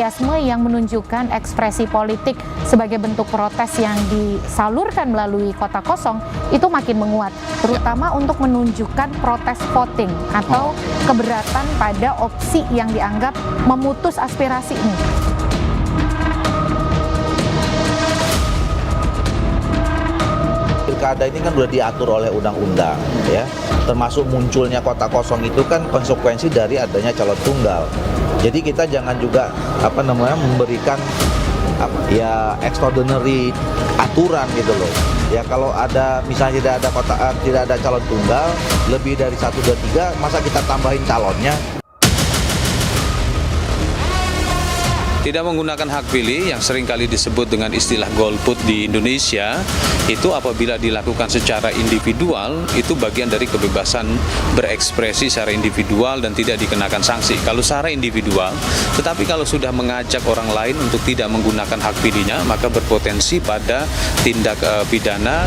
antusiasme yang menunjukkan ekspresi politik sebagai bentuk protes yang disalurkan melalui kota kosong itu makin menguat, terutama untuk menunjukkan protes voting atau keberatan pada opsi yang dianggap memutus aspirasi ini. Pilkada ini kan sudah diatur oleh undang-undang, ya. Termasuk munculnya kota kosong itu kan konsekuensi dari adanya calon tunggal. Jadi kita jangan juga memberikan extraordinary aturan gitu loh. Ya kalau ada misalnya tidak ada calon tunggal lebih dari 1, 2, 3, masa kita tambahin calonnya? Tidak menggunakan hak pilih yang seringkali disebut dengan istilah golput di Indonesia itu apabila dilakukan secara individual itu bagian dari kebebasan berekspresi secara individual dan tidak dikenakan sanksi kalau secara individual. Tetapi kalau sudah mengajak orang lain untuk tidak menggunakan hak pilihnya maka berpotensi pada tindak pidana.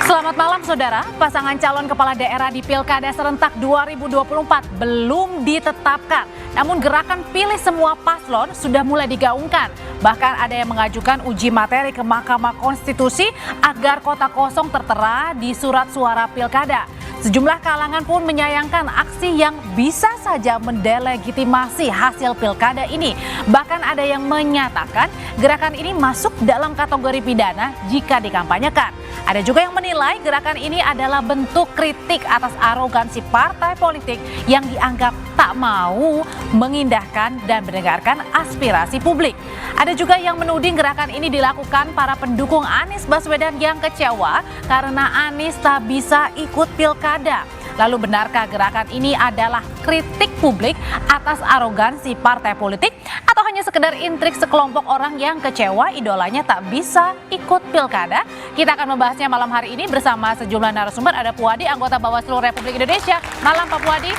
Selamat malam saudara, pasangan calon kepala daerah di Pilkada serentak 2024 belum ditetapkan. Namun gerakan pilih semua paslon sudah mulai digaungkan. Bahkan ada yang mengajukan uji materi ke Mahkamah Konstitusi agar kota kosong tertera di surat suara Pilkada. Sejumlah kalangan pun menyayangkan aksi yang bisa saja mendelegitimasi hasil Pilkada ini. Bahkan ada yang menyatakan gerakan ini masuk dalam kategori pidana jika dikampanyekan. Ada juga yang menilai gerakan ini adalah bentuk kritik atas arogansi partai politik yang dianggap tak mau mengindahkan dan mendengarkan aspirasi publik. Ada juga yang menuding gerakan ini dilakukan para pendukung Anies Baswedan yang kecewa karena Anies tak bisa ikut pilkada. Lalu benarkah gerakan ini adalah kritik publik atas arogansi partai politik atau hanya sekedar intrik sekelompok orang yang kecewa idolanya tak bisa ikut pilkada? Kita akan membahasnya malam hari ini bersama sejumlah narasumber. Ada Puadi, anggota Bawaslu Republik Indonesia. Malam Pak Puadi.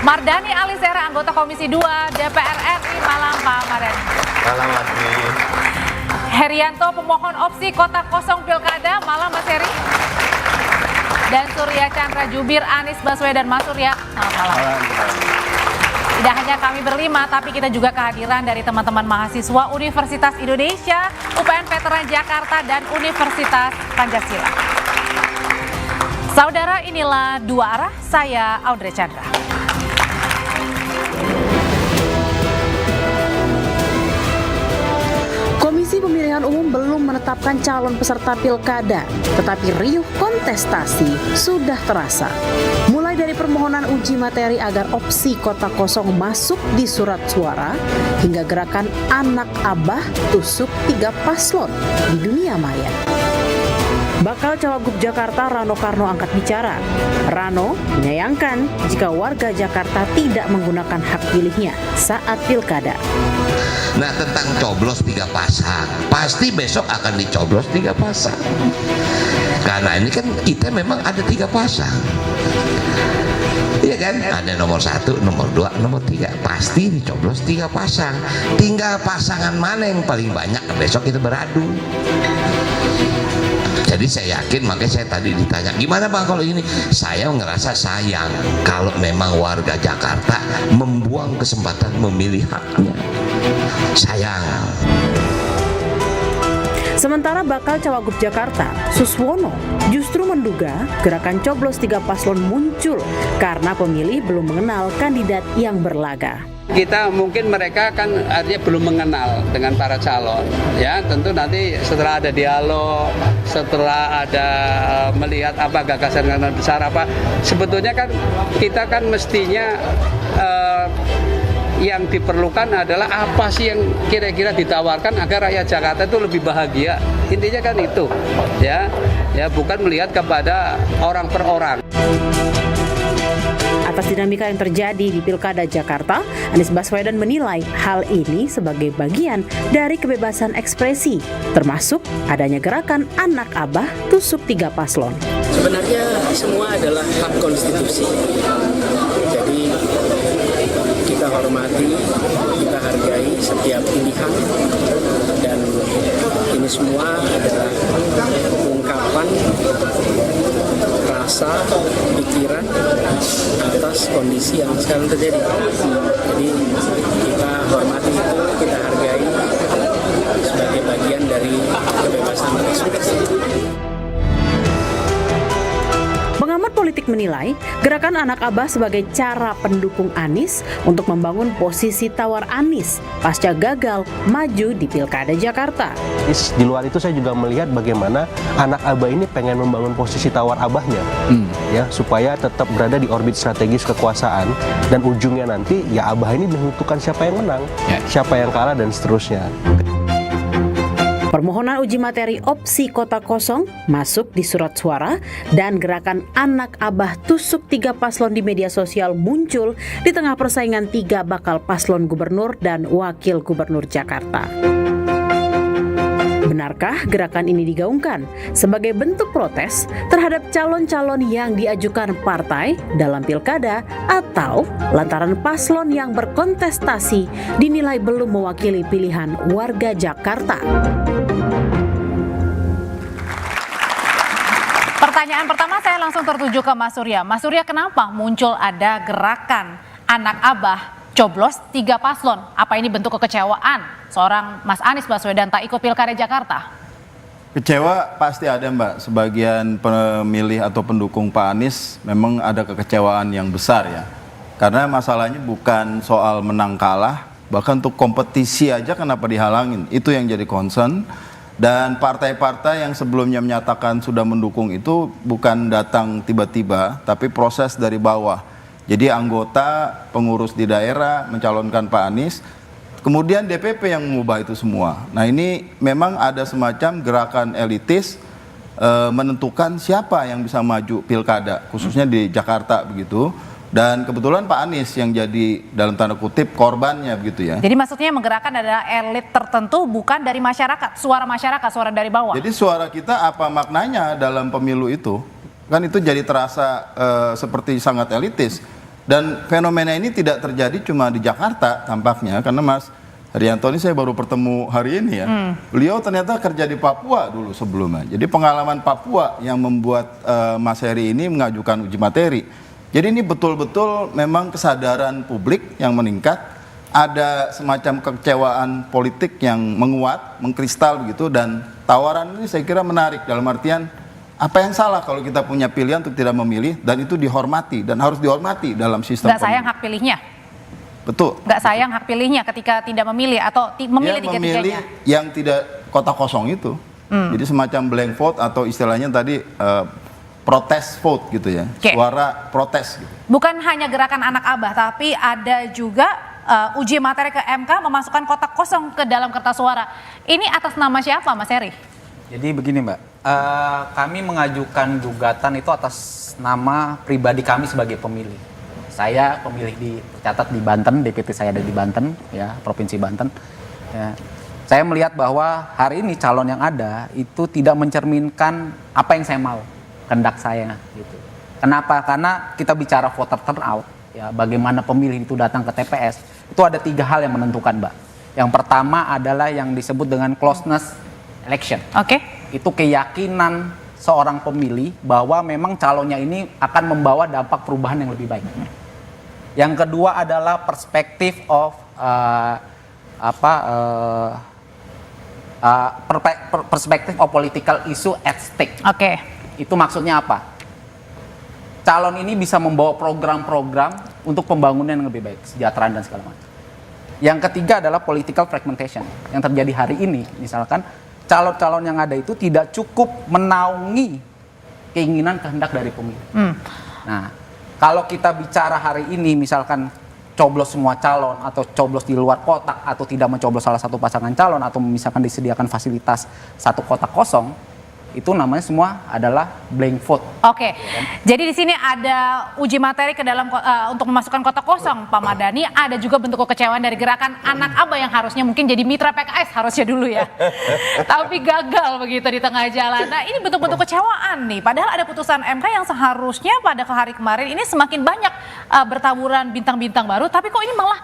Mardani Alisera, anggota Komisi 2 DPR RI. Malam Pak Mardani. Malam Admi. Herianto, pemohon opsi kota kosong pilkada. Malam Mas Heri. Dan Surya Chandra Jubir, Anies Baswedan. Mas Surya, selamat malam. Tidak hanya kami berlima, tapi kita juga kehadiran dari teman-teman mahasiswa Universitas Indonesia, UPN Veteran Jakarta, dan Universitas Pancasila. Saudara, inilah Dua Arah, saya Audrey Chandra. Komisi Pemilihan Umum belum menetapkan calon peserta pilkada, tetapi riuh kontestasi sudah terasa. Mulai dari permohonan uji materi agar opsi kota kosong masuk di surat suara, hingga gerakan anak abah tusuk 3 paslon di dunia maya. Bakal Cawagup Jakarta Rano Karno angkat bicara. Rano menyayangkan jika warga Jakarta tidak menggunakan hak pilihnya saat pilkada. Nah, tentang coblos 3 pasang, pasti besok akan dicoblos 3 pasang. Karena ini kan kita memang ada 3 pasang. Iya kan? Ada nomor 1, nomor 2, nomor 3. Pasti dicoblos 3 pasang. Tinggal pasangan mana yang paling banyak, besok kita beradu. Jadi saya yakin, makanya saya tadi ditanya, gimana Bang kalau ini? Saya ngerasa sayang kalau memang warga Jakarta membuang kesempatan memilih haknya. Sayang. Sementara bakal Cawagup Jakarta, Suswono, justru menduga gerakan coblos 3 paslon muncul karena pemilih belum mengenal kandidat yang berlaga. Kita mungkin mereka kan artinya belum mengenal dengan para calon, ya tentu nanti setelah ada dialog, setelah ada melihat apa gagasan besar apa, sebetulnya kan kita kan mestinya yang diperlukan adalah apa sih yang kira-kira ditawarkan agar rakyat Jakarta itu lebih bahagia, intinya kan itu, ya bukan melihat kepada orang per orang. Atas dinamika yang terjadi di Pilkada Jakarta, Anies Baswedan menilai hal ini sebagai bagian dari kebebasan ekspresi, termasuk adanya gerakan Anak Abah Tusuk 3 Paslon. Sebenarnya semua adalah hak konstitusi. Jadi kita hormati, kita hargai setiap pilihan, dan ini semua adalah ungkapan rasa, pikiran atas kondisi yang sekarang terjadi. Jadi kita hormati itu, kita hargai sebagai bagian dari kebebasan berekspresi. Pengamat politik menilai gerakan Anak Abah sebagai cara pendukung Anies untuk membangun posisi tawar Anies pasca gagal maju di Pilkada Jakarta. Di luar itu saya juga melihat bagaimana Anak Abah ini pengen membangun posisi tawar abahnya, ya, supaya tetap berada di orbit strategis kekuasaan, dan ujungnya nanti ya Abah ini menentukan siapa yang menang, siapa yang kalah, dan seterusnya. Permohonan uji materi opsi kota kosong masuk di surat suara, dan gerakan Anak Abah Tusuk 3 Paslon di media sosial muncul di tengah persaingan 3 bakal paslon gubernur dan wakil gubernur Jakarta. Benarkah gerakan ini digaungkan sebagai bentuk protes terhadap calon-calon yang diajukan partai dalam pilkada, atau lantaran paslon yang berkontestasi dinilai belum mewakili pilihan warga Jakarta? Pertanyaan pertama saya langsung tertuju ke Mas Surya. Mas Surya, kenapa muncul ada gerakan Anak Abah coblos 3 paslon? Apa ini bentuk kekecewaan seorang Mas Anies Baswedan tak ikut Pilkada Jakarta? Kecewa pasti ada, Mbak. Sebagian pemilih atau pendukung Pak Anies memang ada kekecewaan yang besar ya. Karena masalahnya bukan soal menang kalah, bahkan untuk kompetisi aja kenapa dihalangin. Itu yang jadi concern. Dan partai-partai yang sebelumnya menyatakan sudah mendukung itu bukan datang tiba-tiba, tapi proses dari bawah. Jadi anggota, pengurus di daerah mencalonkan Pak Anies, kemudian DPP yang mengubah itu semua. Nah, ini memang ada semacam gerakan elitis menentukan siapa yang bisa maju pilkada, khususnya di Jakarta begitu. Dan kebetulan Pak Anies yang jadi dalam tanda kutip korbannya begitu ya. Jadi maksudnya yang menggerakkan adalah elit tertentu, bukan dari masyarakat, suara dari bawah. Jadi suara kita apa maknanya dalam pemilu itu? Kan itu jadi terasa seperti sangat elitis. Dan fenomena ini tidak terjadi cuma di Jakarta tampaknya, karena Mas Haryanto ini saya baru bertemu hari ini ya. Beliau ternyata kerja di Papua dulu sebelumnya. Jadi pengalaman Papua yang membuat Mas Heri ini mengajukan uji materi. Jadi ini betul-betul memang kesadaran publik yang meningkat, ada semacam kekecewaan politik yang menguat, mengkristal begitu, dan tawaran ini saya kira menarik dalam artian apa yang salah kalau kita punya pilihan untuk tidak memilih, dan itu dihormati dan harus dihormati dalam sistem. Nggak sayang hak pilihnya. Betul. Nggak sayang hak pilihnya ketika tidak memilih atau memilih tiga-tiganya. Yang tidak kota kosong itu. Jadi semacam blank vote atau istilahnya tadi protes vote gitu ya, suara protes gitu. Bukan hanya gerakan Anak Abah, tapi ada juga uji materi ke MK memasukkan kotak kosong ke dalam kertas suara. Ini atas nama siapa, Mas Heri? Jadi begini, Mbak, kami mengajukan gugatan itu atas nama pribadi kami sebagai pemilih. Saya pemilih tercatat di Banten, DPP saya ada di Banten, ya, Provinsi Banten. Ya. Saya melihat bahwa hari ini calon yang ada itu tidak mencerminkan apa yang saya mau, kehendak saya gitu. Kenapa? Karena kita bicara voter turnout, ya, bagaimana pemilih itu datang ke TPS, itu ada 3 hal yang menentukan, Mbak. Yang pertama adalah yang disebut dengan closeness election. Oke. Itu keyakinan seorang pemilih bahwa memang calonnya ini akan membawa dampak perubahan yang lebih baik. Yang kedua adalah perspektif of perspektif of political issue at stake. Oke. Itu maksudnya apa? Calon ini bisa membawa program-program untuk pembangunan yang lebih baik, kesejahteraan dan segala macam. Yang ketiga adalah political fragmentation yang terjadi hari ini. Misalkan calon-calon yang ada itu tidak cukup menaungi keinginan kehendak dari pemilih. Nah, kalau kita bicara hari ini misalkan coblos semua calon atau coblos di luar kotak atau tidak mencoblos salah satu pasangan calon atau misalkan disediakan fasilitas satu kotak kosong, itu namanya semua adalah blank vote. Oke, jadi di sini ada uji materi ke dalam untuk memasukkan kotak kosong, Pak Mardhani. Ada juga bentuk kekecewaan dari gerakan anak ABA yang harusnya mungkin jadi mitra PKS harusnya dulu ya, tapi gagal begitu di tengah jalan. Nah ini bentuk-bentuk kecewaan nih. Padahal ada putusan MK yang seharusnya pada hari kemarin ini semakin banyak bertaburan bintang-bintang baru, tapi kok ini malah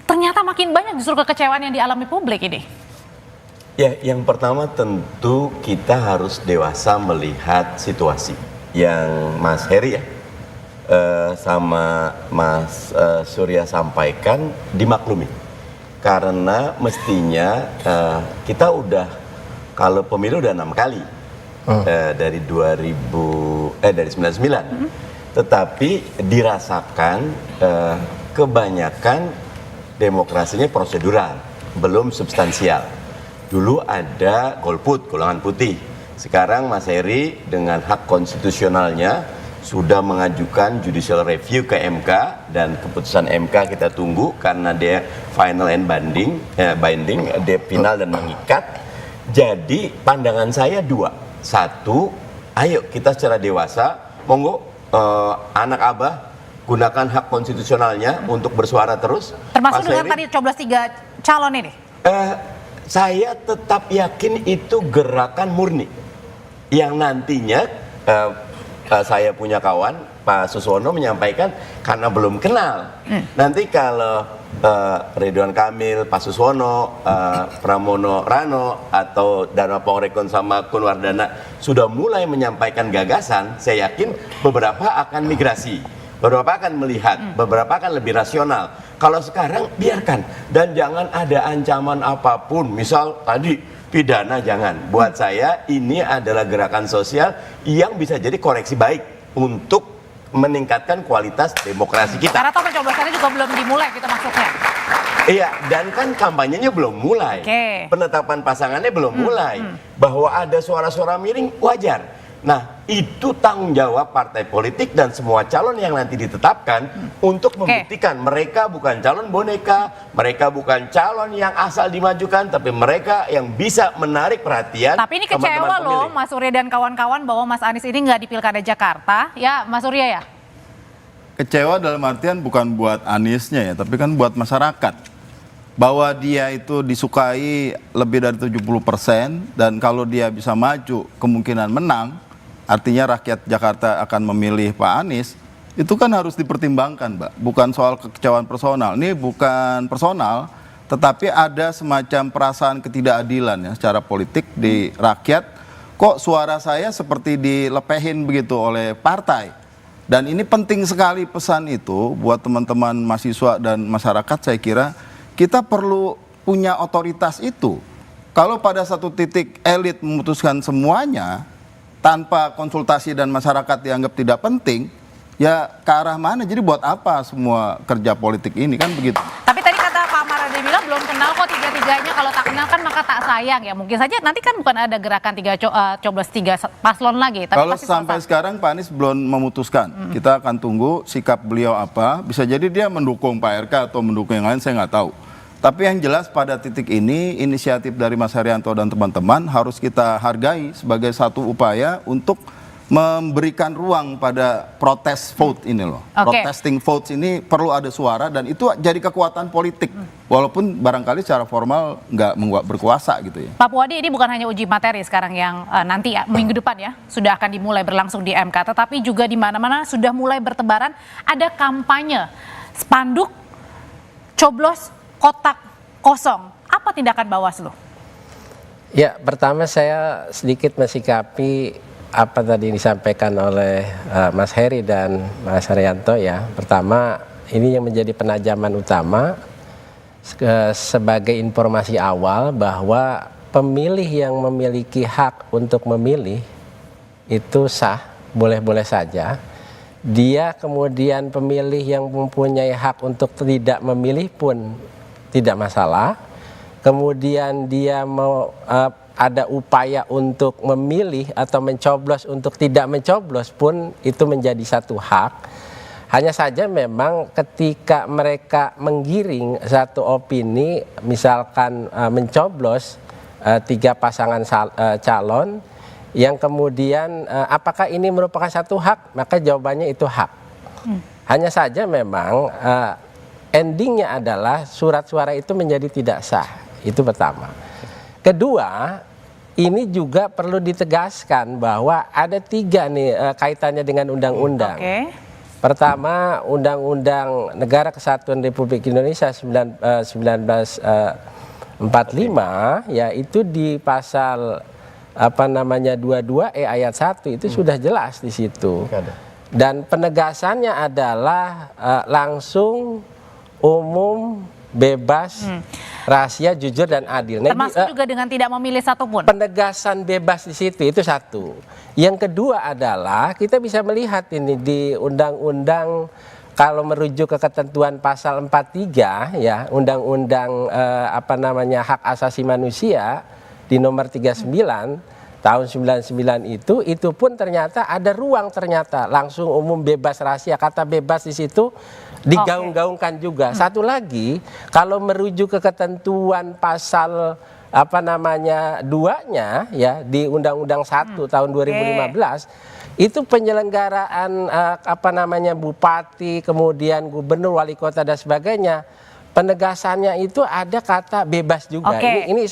ternyata makin banyak justru kekecewaan yang dialami publik ini. Ya, yang pertama tentu kita harus dewasa melihat situasi yang Mas Heri ya sama Mas Surya sampaikan dimaklumi. Karena mestinya kita udah, kalau pemilu udah 6 kali dari 99, tetapi dirasakan kebanyakan demokrasinya prosedural, belum substansial. Dulu ada golput, golongan putih. Sekarang Mas Heri dengan hak konstitusionalnya sudah mengajukan judicial review ke MK, dan keputusan MK kita tunggu karena dia final and binding, dia final dan mengikat. Jadi pandangan saya dua. Satu, ayo kita secara dewasa, monggo anak Abah gunakan hak konstitusionalnya untuk bersuara terus. Termasuk dengan tadi coblos 3 calon ini? Saya tetap yakin itu gerakan murni yang nantinya saya punya kawan Pak Suswono menyampaikan karena belum kenal. Nanti kalau Ridwan Kamil, Pak Suswono, Pramono Rano atau Dharma Pongrekon sama Kun Wardana sudah mulai menyampaikan gagasan, saya yakin beberapa akan migrasi, beberapa akan melihat, beberapa akan lebih rasional. Kalau sekarang biarkan, dan jangan ada ancaman apapun, misal tadi pidana jangan. Buat saya ini adalah gerakan sosial yang bisa jadi koreksi baik untuk meningkatkan kualitas demokrasi kita. Karena toh pencoblosannya juga belum dimulai gitu maksudnya. Iya, dan kan kampanyenya belum mulai, penetapan pasangannya belum mulai. Bahwa ada suara-suara miring wajar. Nah, itu tanggung jawab partai politik dan semua calon yang nanti ditetapkan untuk membuktikan mereka bukan calon boneka, mereka bukan calon yang asal dimajukan, tapi mereka yang bisa menarik perhatian. Tapi ini kecewa loh Mas Surya dan kawan-kawan bahwa Mas Anies ini nggak di Pilkada Jakarta, ya Mas Surya ya? Kecewa dalam artian bukan buat Aniesnya ya, tapi kan buat masyarakat. Bahwa dia itu disukai lebih dari 70%, dan kalau dia bisa maju kemungkinan menang, artinya rakyat Jakarta akan memilih Pak Anies, itu kan harus dipertimbangkan, Mbak. Bukan soal kekecewaan personal. Ini bukan personal, tetapi ada semacam perasaan ketidakadilan ya secara politik di rakyat. Kok suara saya seperti dilepehin begitu oleh partai? Dan ini penting sekali pesan itu buat teman-teman mahasiswa dan masyarakat. Saya kira kita perlu punya otoritas itu. Kalau pada satu titik elit memutuskan semuanya tanpa konsultasi dan masyarakat dianggap tidak penting, ya ke arah mana? Jadi buat apa semua kerja politik ini, kan begitu. Tapi tadi kata Pak Mardhani bilang belum kenal kok tiga-tiganya, kalau tak kenal kan maka tak sayang ya. Mungkin saja nanti kan bukan ada gerakan coblos 3 paslon lagi. Tapi kalau sampai sekarang Pak Anies belum memutuskan, kita akan tunggu sikap beliau apa. Bisa jadi dia mendukung Pak RK atau mendukung yang lain, saya nggak tahu. Tapi yang jelas pada titik ini inisiatif dari Mas Haryanto dan teman-teman harus kita hargai sebagai satu upaya untuk memberikan ruang pada protes vote ini loh. Protesting votes ini perlu ada suara, dan itu jadi kekuatan politik. Walaupun barangkali secara formal nggak berkuasa gitu ya. Pak Puadi, ini bukan hanya uji materi sekarang yang nanti ya, minggu depan ya sudah akan dimulai berlangsung di MK, tetapi juga di mana-mana sudah mulai bertebaran ada kampanye spanduk coblos kotak kosong. Apa tindakan Bawaslu? Ya, pertama saya sedikit mensikapi apa tadi disampaikan oleh Mas Heri dan Mas Haryanto ya. Pertama, ini yang menjadi penajaman utama sebagai informasi awal bahwa pemilih yang memiliki hak untuk memilih itu sah, boleh-boleh saja. Dia kemudian pemilih yang mempunyai hak untuk tidak memilih pun tidak masalah. Kemudian dia mau ada upaya untuk memilih atau mencoblos untuk tidak mencoblos pun itu menjadi satu hak. Hanya saja memang ketika mereka menggiring satu opini, misalkan mencoblos 3 pasangan calon, yang kemudian apakah ini merupakan satu hak? Maka jawabannya itu hak. Hanya saja memang endingnya adalah surat suara itu menjadi tidak sah. Itu pertama. Kedua, ini juga perlu ditegaskan bahwa ada 3 nih kaitannya dengan undang-undang. Pertama, Undang-Undang Negara Kesatuan Republik Indonesia 1945, yaitu di pasal 22E ayat 1 itu sudah jelas di situ. Dan penegasannya adalah langsung, umum, bebas, rahasia, jujur, dan adil. Termasuk juga dengan tidak memilih satupun. Penegasan bebas di situ itu satu. Yang kedua adalah kita bisa melihat ini di undang-undang kalau merujuk ke ketentuan pasal 43 ya, undang-undang hak asasi manusia di nomor 39 tahun 99 itu pun ternyata ada ruang ternyata langsung, umum, bebas, rahasia. Kata bebas di situ digaung-gaungkan juga. Satu lagi, kalau merujuk ke ketentuan pasal 2-nya ya di Undang-Undang 1 tahun 2015 itu penyelenggaraan bupati, kemudian gubernur, wali kota dan sebagainya. Penegasannya itu ada kata bebas juga. Ini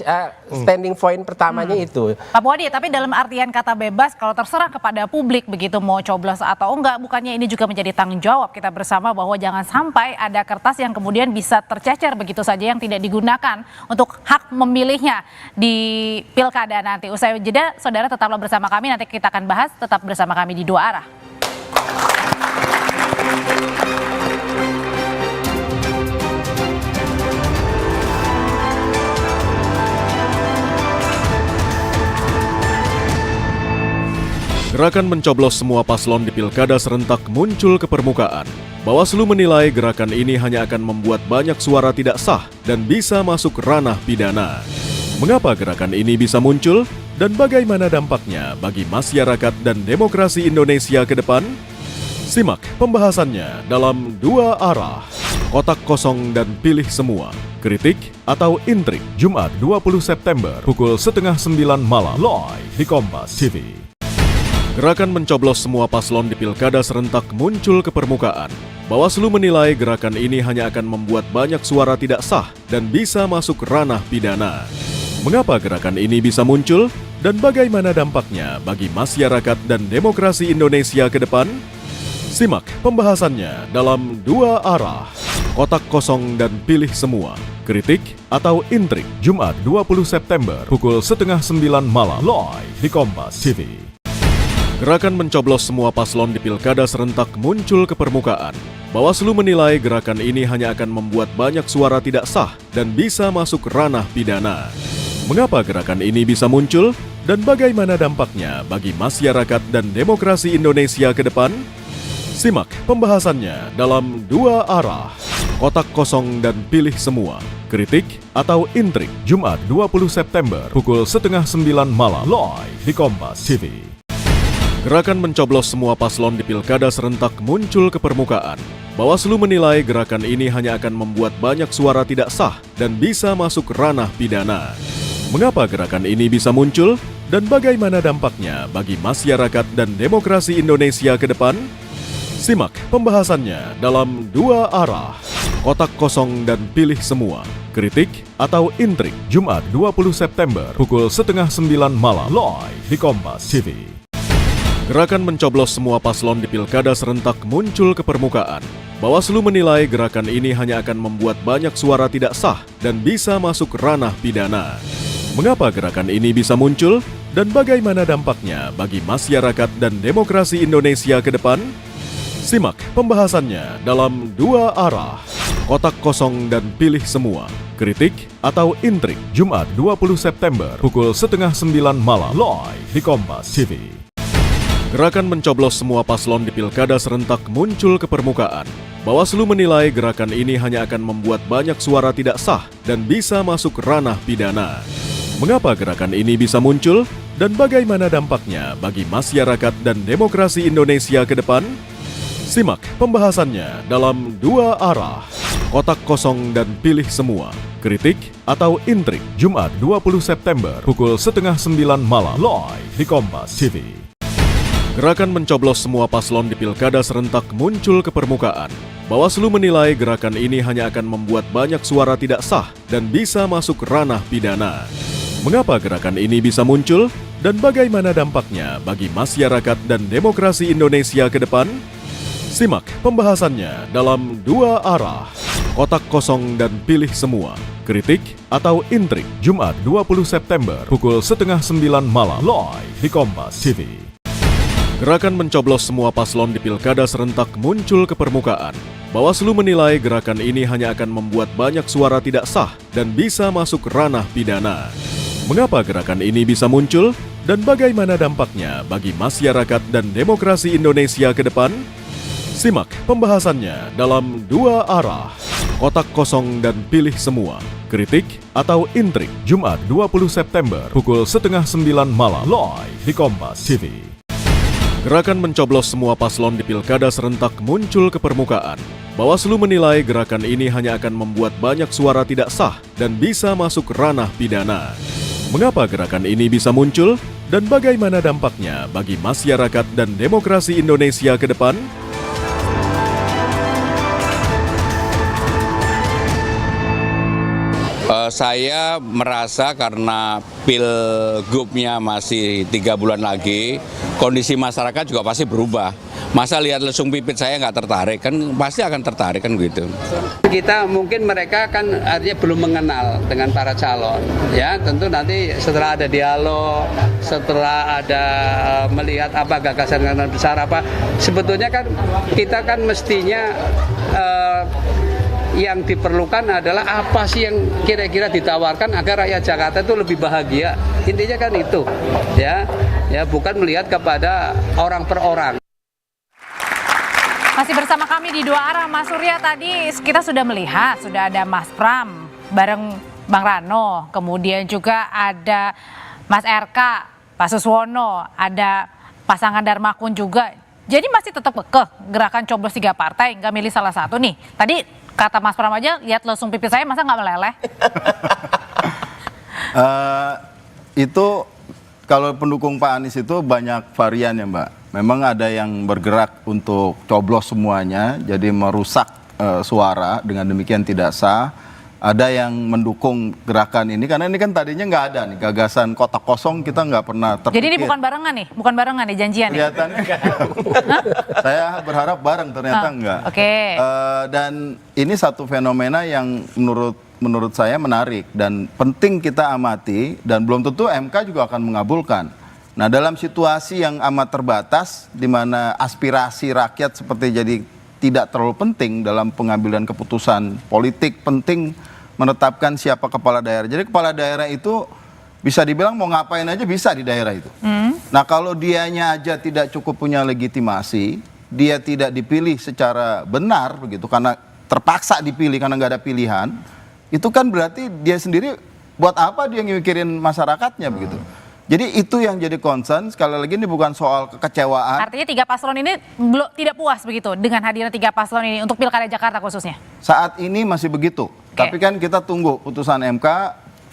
standing point pertamanya itu. Pak Puadi, tapi dalam artian kata bebas kalau terserah kepada publik begitu mau coblos atau enggak, bukannya ini juga menjadi tanggung jawab kita bersama bahwa jangan sampai ada kertas yang kemudian bisa tercecer begitu saja yang tidak digunakan untuk hak memilihnya di pilkada nanti. Usai jeda, saudara tetaplah bersama kami, nanti kita akan bahas, tetap bersama kami di Dua Arah. Gerakan mencoblos semua paslon di pilkada serentak muncul ke permukaan. Bawaslu menilai gerakan ini hanya akan membuat banyak suara tidak sah dan bisa masuk ranah pidana. Mengapa gerakan ini bisa muncul dan bagaimana dampaknya bagi masyarakat dan demokrasi Indonesia ke depan? Simak pembahasannya dalam Dua Arah, Kotak Kosong dan Pilih Semua, Kritik atau Intrik, Jumat 20 September pukul 8:30 malam, live di Kompas TV. Gerakan mencoblos semua paslon di pilkada serentak muncul ke permukaan. Bawaslu menilai gerakan ini hanya akan membuat banyak suara tidak sah dan bisa masuk ranah pidana. Mengapa gerakan ini bisa muncul dan bagaimana dampaknya bagi masyarakat dan demokrasi Indonesia ke depan? Simak pembahasannya dalam Dua Arah, Kotak Kosong dan Pilih Semua, Kritik atau Intrik, Jumat 20 September pukul 8:30 malam, live di Kompas TV. Gerakan mencoblos semua paslon di pilkada serentak muncul ke permukaan. Bawaslu menilai gerakan ini hanya akan membuat banyak suara tidak sah dan bisa masuk ranah pidana. Mengapa gerakan ini bisa muncul dan bagaimana dampaknya bagi masyarakat dan demokrasi Indonesia ke depan? Simak pembahasannya dalam Dua Arah, Kotak Kosong dan Pilih Semua, Kritik atau Intrik, Jumat 20 September pukul 8:30 malam, live di Kompas TV. Gerakan mencoblos semua paslon di pilkada serentak muncul ke permukaan. Bawaslu menilai gerakan ini hanya akan membuat banyak suara tidak sah dan bisa masuk ranah pidana. Mengapa gerakan ini bisa muncul dan bagaimana dampaknya bagi masyarakat dan demokrasi Indonesia ke depan? Simak pembahasannya dalam Dua Arah, Kotak Kosong dan Pilih Semua, Kritik atau Intrik, Jumat 20 September pukul 8:30 malam, live di Kompas TV. Gerakan mencoblos semua paslon di pilkada serentak muncul ke permukaan. Bawaslu menilai gerakan ini hanya akan membuat banyak suara tidak sah dan bisa masuk ranah pidana. Mengapa gerakan ini bisa muncul dan bagaimana dampaknya bagi masyarakat dan demokrasi Indonesia ke depan? Simak pembahasannya dalam Dua Arah, Kotak Kosong dan Pilih Semua, Kritik atau Intrik, Jumat 20 September pukul 8:30 malam, live di Kompas TV. Gerakan mencoblos semua paslon di pilkada serentak muncul ke permukaan. Bawaslu menilai gerakan ini hanya akan membuat banyak suara tidak sah dan bisa masuk ranah pidana. Mengapa gerakan ini bisa muncul dan bagaimana dampaknya bagi masyarakat dan demokrasi Indonesia ke depan? Simak pembahasannya dalam Dua Arah, kotak kosong dan pilih semua. Kritik atau intrik, Jumat 20 September pukul 8:30 malam live di Kompas TV. Gerakan mencoblos semua paslon di pilkada serentak muncul ke permukaan. Bawaslu menilai gerakan ini hanya akan membuat banyak suara tidak sah dan bisa masuk ranah pidana. Mengapa gerakan ini bisa muncul dan bagaimana dampaknya bagi masyarakat dan demokrasi Indonesia ke depan? Simak pembahasannya dalam Dua Arah, kotak kosong dan pilih semua. Kritik atau intrik, Jumat 20 September pukul 8:30 malam live di Kompas TV. Gerakan mencoblos semua paslon di pilkada serentak muncul ke permukaan. Bawaslu menilai gerakan ini hanya akan membuat banyak suara tidak sah dan bisa masuk ranah pidana. Mengapa gerakan ini bisa muncul dan bagaimana dampaknya bagi masyarakat dan demokrasi Indonesia ke depan? Simak pembahasannya dalam Dua Arah, kotak kosong dan pilih semua. Kritik atau intrik, Jumat 20 September pukul 8:30 malam live di Kompas TV. Gerakan mencoblos semua paslon di pilkada serentak muncul ke permukaan. Bawaslu menilai gerakan ini hanya akan membuat banyak suara tidak sah dan bisa masuk ranah pidana. Mengapa gerakan ini bisa muncul dan bagaimana dampaknya bagi masyarakat dan demokrasi Indonesia ke depan? Saya merasa karena pilgubnya masih 3 bulan lagi, kondisi masyarakat juga pasti berubah. Masa lihat lesung pipit saya nggak tertarik, kan pasti akan tertarik kan gitu. Kita mungkin mereka kan artinya belum mengenal dengan para calon, ya tentu nanti setelah ada dialog, setelah ada melihat apa gagasan besar apa, sebetulnya kan kita kan mestinya yang diperlukan adalah apa sih yang kira-kira ditawarkan agar rakyat Jakarta itu lebih bahagia. Intinya kan itu, ya bukan melihat kepada orang per orang. Masih bersama kami di Dua Arah, Mas Surya. Tadi kita sudah melihat, sudah ada Mas Pram bareng Bang Rano, kemudian juga ada Mas RK, Pak Suswono, ada pasangan Darmakun juga. Jadi masih tetap kekeh gerakan coblos 3 partai, nggak milih salah satu nih. Tadi kata Mas Pram aja, lihat lesung pipi saya masa nggak meleleh? Itu kalau pendukung Pak Anies itu banyak varian ya Mbak. Memang ada yang bergerak untuk coblos semuanya, jadi merusak suara, dengan demikian tidak sah. Ada yang mendukung gerakan ini, karena ini kan tadinya nggak ada nih, gagasan kotak kosong kita nggak pernah terpikir. Jadi ini bukan barengan nih, janjian nih? Kelihatannya saya berharap bareng, ternyata enggak. Oke. Dan ini satu fenomena yang menurut saya menarik dan penting kita amati, dan belum tentu MK juga akan mengabulkan. Nah, dalam situasi yang amat terbatas, di mana aspirasi rakyat seperti jadi tidak terlalu penting dalam pengambilan keputusan politik, penting menetapkan siapa kepala daerah. Jadi kepala daerah itu bisa dibilang mau ngapain aja bisa di daerah itu. Nah, kalau dianya aja tidak cukup punya legitimasi, dia tidak dipilih secara benar begitu, karena terpaksa dipilih karena nggak ada pilihan, itu kan berarti dia sendiri buat apa dia mikirin masyarakatnya begitu. Jadi itu yang jadi concern. Sekali lagi ini bukan soal kekecewaan. Artinya 3 paslon ini belum tidak puas begitu dengan hadirnya 3 paslon ini untuk Pilkada Jakarta khususnya? Saat ini masih begitu. Tapi kan kita tunggu putusan MK,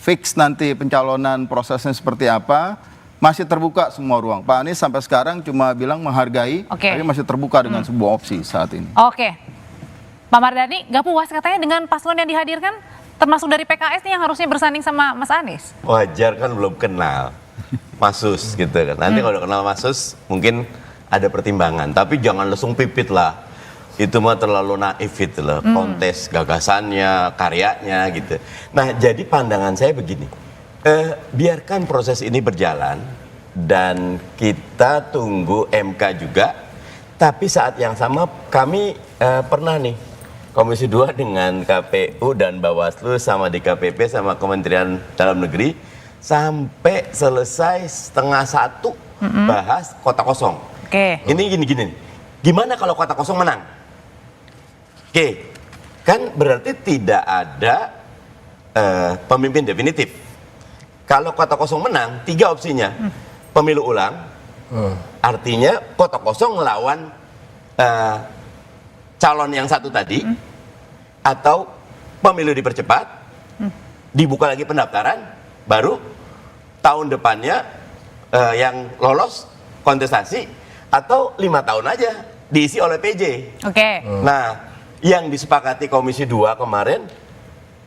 fix nanti pencalonan prosesnya seperti apa, masih terbuka semua ruang. Pak Anies sampai sekarang cuma bilang menghargai, tapi masih terbuka dengan sebuah opsi saat ini. Oke. Pak Mardhani, nggak puas katanya dengan paslon yang dihadirkan, termasuk dari PKS nih yang harusnya bersanding sama Mas Anies? Wajar kan belum kenal Mas Sus gitu kan. Nanti kalau kenal Mas Sus mungkin ada pertimbangan, tapi jangan langsung pipit lah. Itu mah terlalu naif itu loh, kontes gagasannya, karyanya gitu. Nah, jadi pandangan saya begini. Biarkan proses ini berjalan dan kita tunggu MK juga. Tapi saat yang sama kami pernah nih Komisi 2 dengan KPU dan Bawaslu sama DKPP sama Kementerian Dalam Negeri sampai selesai 12:30 bahas kota kosong. Ini gini. Gimana kalau kota kosong menang? Kan berarti tidak ada pemimpin definitif. Kalau kota kosong menang, 3 opsinya. Pemilu ulang, artinya kota kosong melawan calon yang satu tadi, atau pemilu dipercepat, dibuka lagi pendaftaran, baru tahun depannya yang lolos kontestasi, atau 5 tahun aja diisi oleh PJ. Oke. Nah, yang disepakati Komisi 2 kemarin,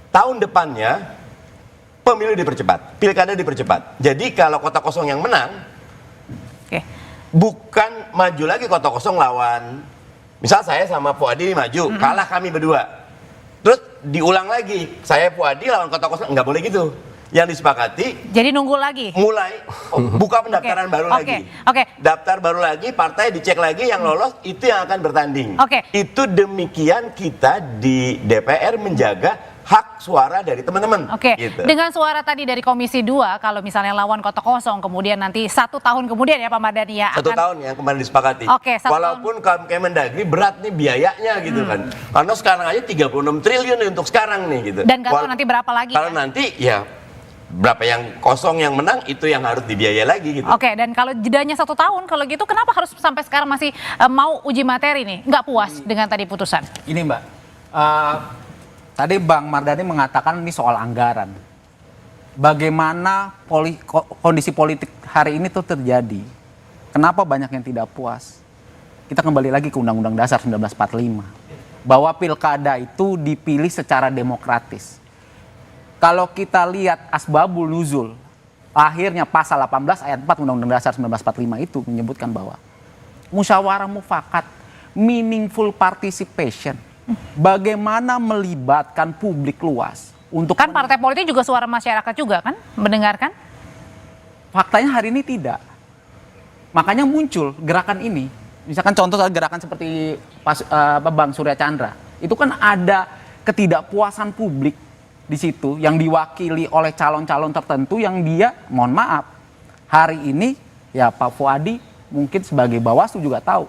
tahun depannya pemilu dipercepat, pilkada dipercepat. Jadi kalau kota kosong yang menang, bukan maju lagi kota kosong lawan, misal saya sama Fuadi maju, kalah kami berdua. Terus diulang lagi, saya Fuadi lawan kota kosong, nggak boleh gitu. Yang disepakati, jadi nunggu lagi. Mulai buka pendaftaran baru lagi. Daftar baru lagi, partai dicek lagi, yang lolos itu yang akan bertanding. Itu demikian kita di DPR menjaga hak suara dari teman-teman. Gitu. Dengan suara tadi dari Komisi 2, kalau misalnya lawan kota kosong, kemudian nanti 1 tahun kemudian ya Pak Mardhani ya. 1 tahun yang kemarin disepakati. Walaupun Kemendagri berat nih biayanya gitu kan. Karena sekarang aja 36 triliun nih untuk sekarang nih gitu. Dan nggak tahu nanti berapa lagi. Kalau nanti ya berapa yang kosong yang menang itu yang harus dibiayai lagi gitu. Dan kalau jedanya 1 tahun, kalau gitu kenapa harus sampai sekarang masih mau uji materi nih? Nggak puas dengan tadi putusan? Ini Mbak, tadi Bang Mardhani mengatakan ini soal anggaran. Bagaimana kondisi politik hari ini tuh terjadi? Kenapa banyak yang tidak puas? Kita kembali lagi ke Undang-Undang Dasar 1945. Bahwa pilkada itu dipilih secara demokratis. Kalau kita lihat asbabul nuzul, akhirnya pasal 18 ayat 4 Undang-Undang Dasar 1945 itu menyebutkan bahwa musyawarah mufakat, meaningful participation, bagaimana melibatkan publik luas untuk partai politik juga suara masyarakat juga kan mendengarkan? Faktanya hari ini tidak. Makanya muncul gerakan ini. Misalkan contoh gerakan seperti Bang Surya Chandra, itu kan ada ketidakpuasan publik di situ yang diwakili oleh calon-calon tertentu yang dia, mohon maaf, hari ini ya Pak Fuadi mungkin sebagai Bawaslu juga tahu.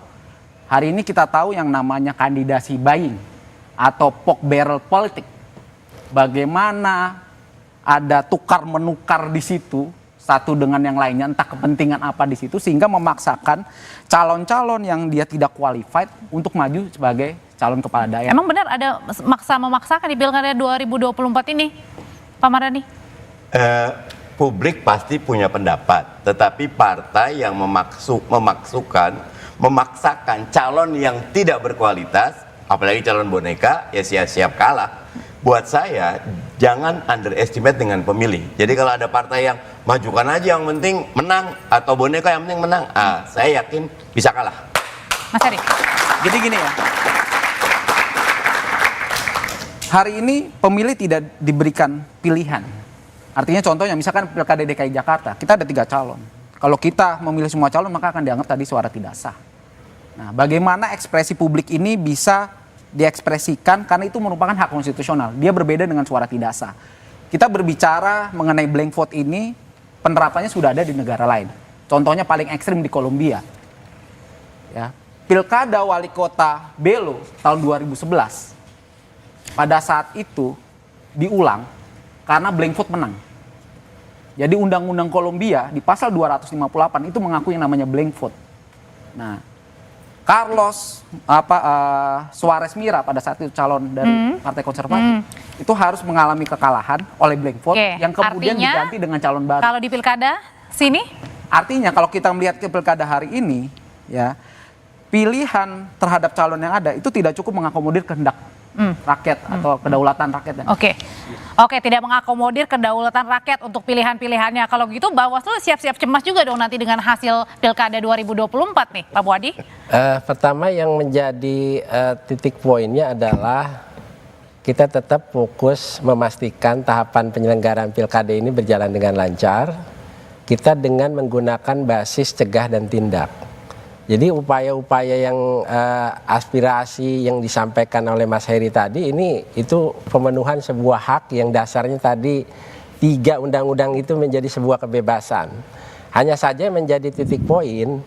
Hari ini kita tahu yang namanya kandidasi buying atau pork barrel politik. Bagaimana ada tukar menukar di situ satu dengan yang lainnya, entah kepentingan apa di situ, sehingga memaksakan calon-calon yang dia tidak qualified untuk maju sebagai calon kepala daerah. Emang benar ada memaksakan di pilkada 2024 ini, Pak Mardhani? Publik pasti punya pendapat, tetapi partai yang memaksakan calon yang tidak berkualitas, apalagi calon boneka, ya siap-siap kalah. Buat saya, jangan underestimate dengan pemilih. Jadi kalau ada partai yang majukan aja yang penting menang, atau boneka yang penting menang, saya yakin bisa kalah. Mas Heri. Jadi gini ya, hari ini pemilih tidak diberikan pilihan. Artinya contohnya misalkan pilkada DKI Jakarta, kita ada 3 calon. Kalau kita memilih semua calon maka akan dianggap tadi suara tidak sah. Nah, bagaimana ekspresi publik ini bisa diekspresikan karena itu merupakan hak konstitusional. Dia berbeda dengan suara tidak sah. Kita berbicara mengenai blank vote ini, penerapannya sudah ada di negara lain. Contohnya paling ekstrim di Kolombia. Ya, pilkada wali kota Belo tahun 2011. Pada saat itu diulang karena blank vote menang. Jadi undang-undang Kolombia di pasal 258 itu mengakui yang namanya blank vote. Nah, Carlos Suarez Mira pada saat itu calon dari Partai Konservatif itu harus mengalami kekalahan oleh blank vote yang kemudian diganti dengan calon baru. Kalau di pilkada sini? Artinya kalau kita melihat ke pilkada hari ini, ya pilihan terhadap calon yang ada itu tidak cukup mengakomodir kehendak rakyat atau kedaulatan rakyat. Oke, tidak mengakomodir kedaulatan rakyat untuk pilihan-pilihannya. Kalau gitu Bawaslu siap-siap cemas juga dong nanti dengan hasil pilkada 2024 nih, Pak Fuadi. Pertama yang menjadi titik poinnya adalah kita tetap fokus memastikan tahapan penyelenggaraan pilkada ini berjalan dengan lancar. Kita dengan menggunakan basis cegah dan tindak. Jadi upaya-upaya yang aspirasi yang disampaikan oleh Mas Heri tadi ini itu pemenuhan sebuah hak yang dasarnya tadi 3 undang-undang itu menjadi sebuah kebebasan. Hanya saja menjadi titik poin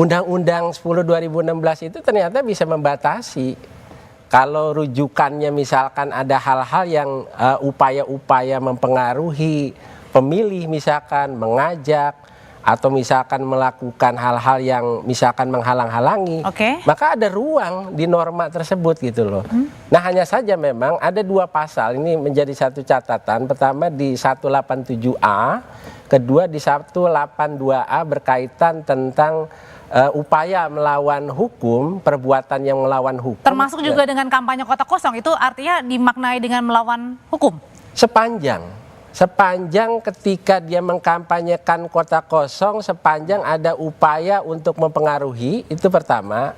Undang-Undang 10 2016 itu ternyata bisa membatasi kalau rujukannya misalkan ada hal-hal yang upaya-upaya mempengaruhi pemilih misalkan mengajak atau misalkan melakukan hal-hal yang misalkan menghalang-halangi, maka ada ruang di norma tersebut gitu loh. Nah hanya saja memang ada 2 pasal ini menjadi satu catatan. Pertama di 187A, kedua di 182A berkaitan tentang upaya melawan hukum, perbuatan yang melawan hukum. Termasuk juga dengan kampanye kota kosong, itu artinya dimaknai dengan melawan hukum? Sepanjang ketika dia mengkampanyekan kota kosong, sepanjang ada upaya untuk mempengaruhi, itu pertama.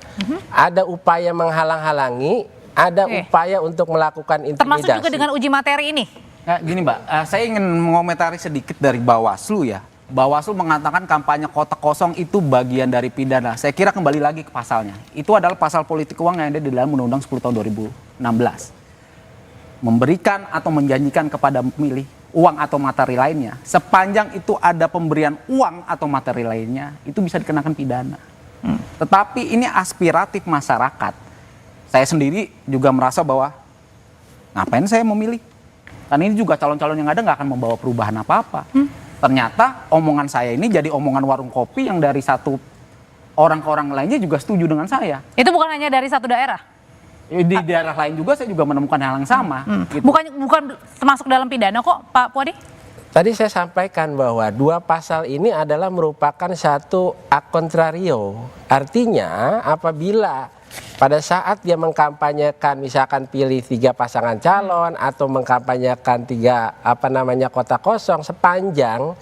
Ada upaya menghalang-halangi, ada upaya untuk melakukan intimidasi. Termasuk juga dengan uji materi ini? Nah, gini Mbak, saya ingin mengomentari sedikit dari Bawaslu ya. Bawaslu mengatakan kampanye kota kosong itu bagian dari pidana. Saya kira kembali lagi ke pasalnya. Itu adalah pasal politik uang yang ada di dalam Undang-Undang 10 tahun 2016. Memberikan atau menjanjikan kepada pemilih uang atau materi lainnya, sepanjang itu ada pemberian uang atau materi lainnya, itu bisa dikenakan pidana. Tetapi ini aspiratif masyarakat. Saya sendiri juga merasa bahwa ngapain saya memilih? Karena ini juga calon-calon yang ada nggak akan membawa perubahan apa-apa. Ternyata omongan saya ini jadi omongan warung kopi yang dari satu orang ke orang lainnya juga setuju dengan saya. Itu bukan hanya dari satu daerah? Di daerah lain juga saya juga menemukan hal yang sama. Gitu. Bukan termasuk dalam pidana kok, Pak Puadi? Tadi saya sampaikan bahwa 2 pasal ini adalah merupakan satu a contrario. Artinya apabila pada saat dia mengkampanyekan misalkan pilih 3 pasangan calon atau mengkampanyekan 3 kota kosong, sepanjang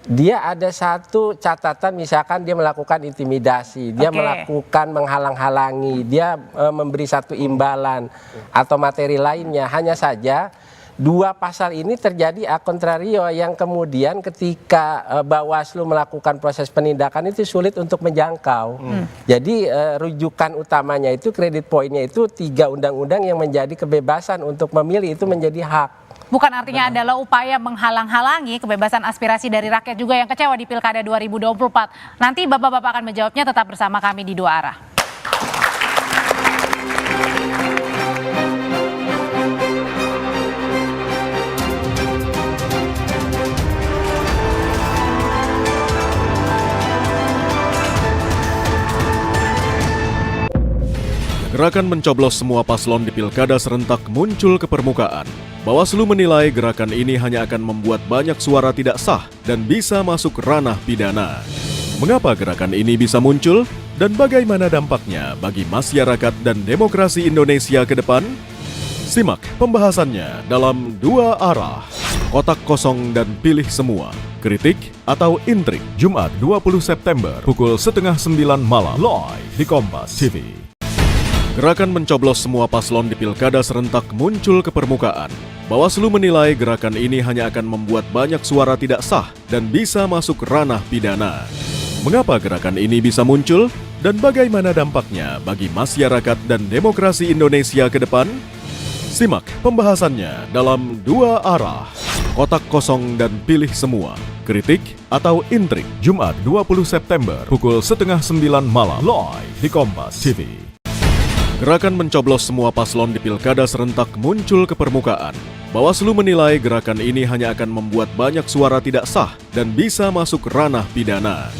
dia ada satu catatan misalkan dia melakukan intimidasi, dia melakukan menghalang-halangi, dia memberi satu imbalan atau materi lainnya. Hanya saja 2 pasal ini terjadi a contrario yang kemudian ketika Bawaslu melakukan proses penindakan itu sulit untuk menjangkau. Jadi rujukan utamanya itu kredit poinnya itu 3 undang-undang yang menjadi kebebasan untuk memilih itu menjadi hak. Bukan artinya adalah upaya menghalang-halangi kebebasan aspirasi dari rakyat juga yang kecewa di Pilkada 2024. Nanti Bapak-Bapak akan menjawabnya, tetap bersama kami di 2 Arah. Gerakan mencoblos semua paslon di Pilkada serentak muncul ke permukaan. Bawaslu menilai gerakan ini hanya akan membuat banyak suara tidak sah dan bisa masuk ranah pidana. Mengapa gerakan ini bisa muncul dan bagaimana dampaknya bagi masyarakat dan demokrasi Indonesia ke depan? Simak pembahasannya dalam 2 Arah. Kotak kosong dan pilih semua. Kritik atau intrik, Jumat 20 September pukul 8:30 malam live di Kompas TV. Gerakan mencoblos semua paslon di Pilkada serentak muncul ke permukaan. Bawaslu menilai gerakan ini hanya akan membuat banyak suara tidak sah dan bisa masuk ranah pidana. Mengapa gerakan ini bisa muncul dan bagaimana dampaknya bagi masyarakat dan demokrasi Indonesia ke depan? Simak pembahasannya dalam 2 Arah. Kotak kosong dan pilih semua. Kritik atau intrik, Jumat 20 September pukul 8:30 malam live di Kompas TV. Gerakan mencoblos semua paslon di Pilkada serentak muncul ke permukaan. Bawaslu menilai gerakan ini hanya akan membuat banyak suara tidak sah dan bisa masuk ranah pidana.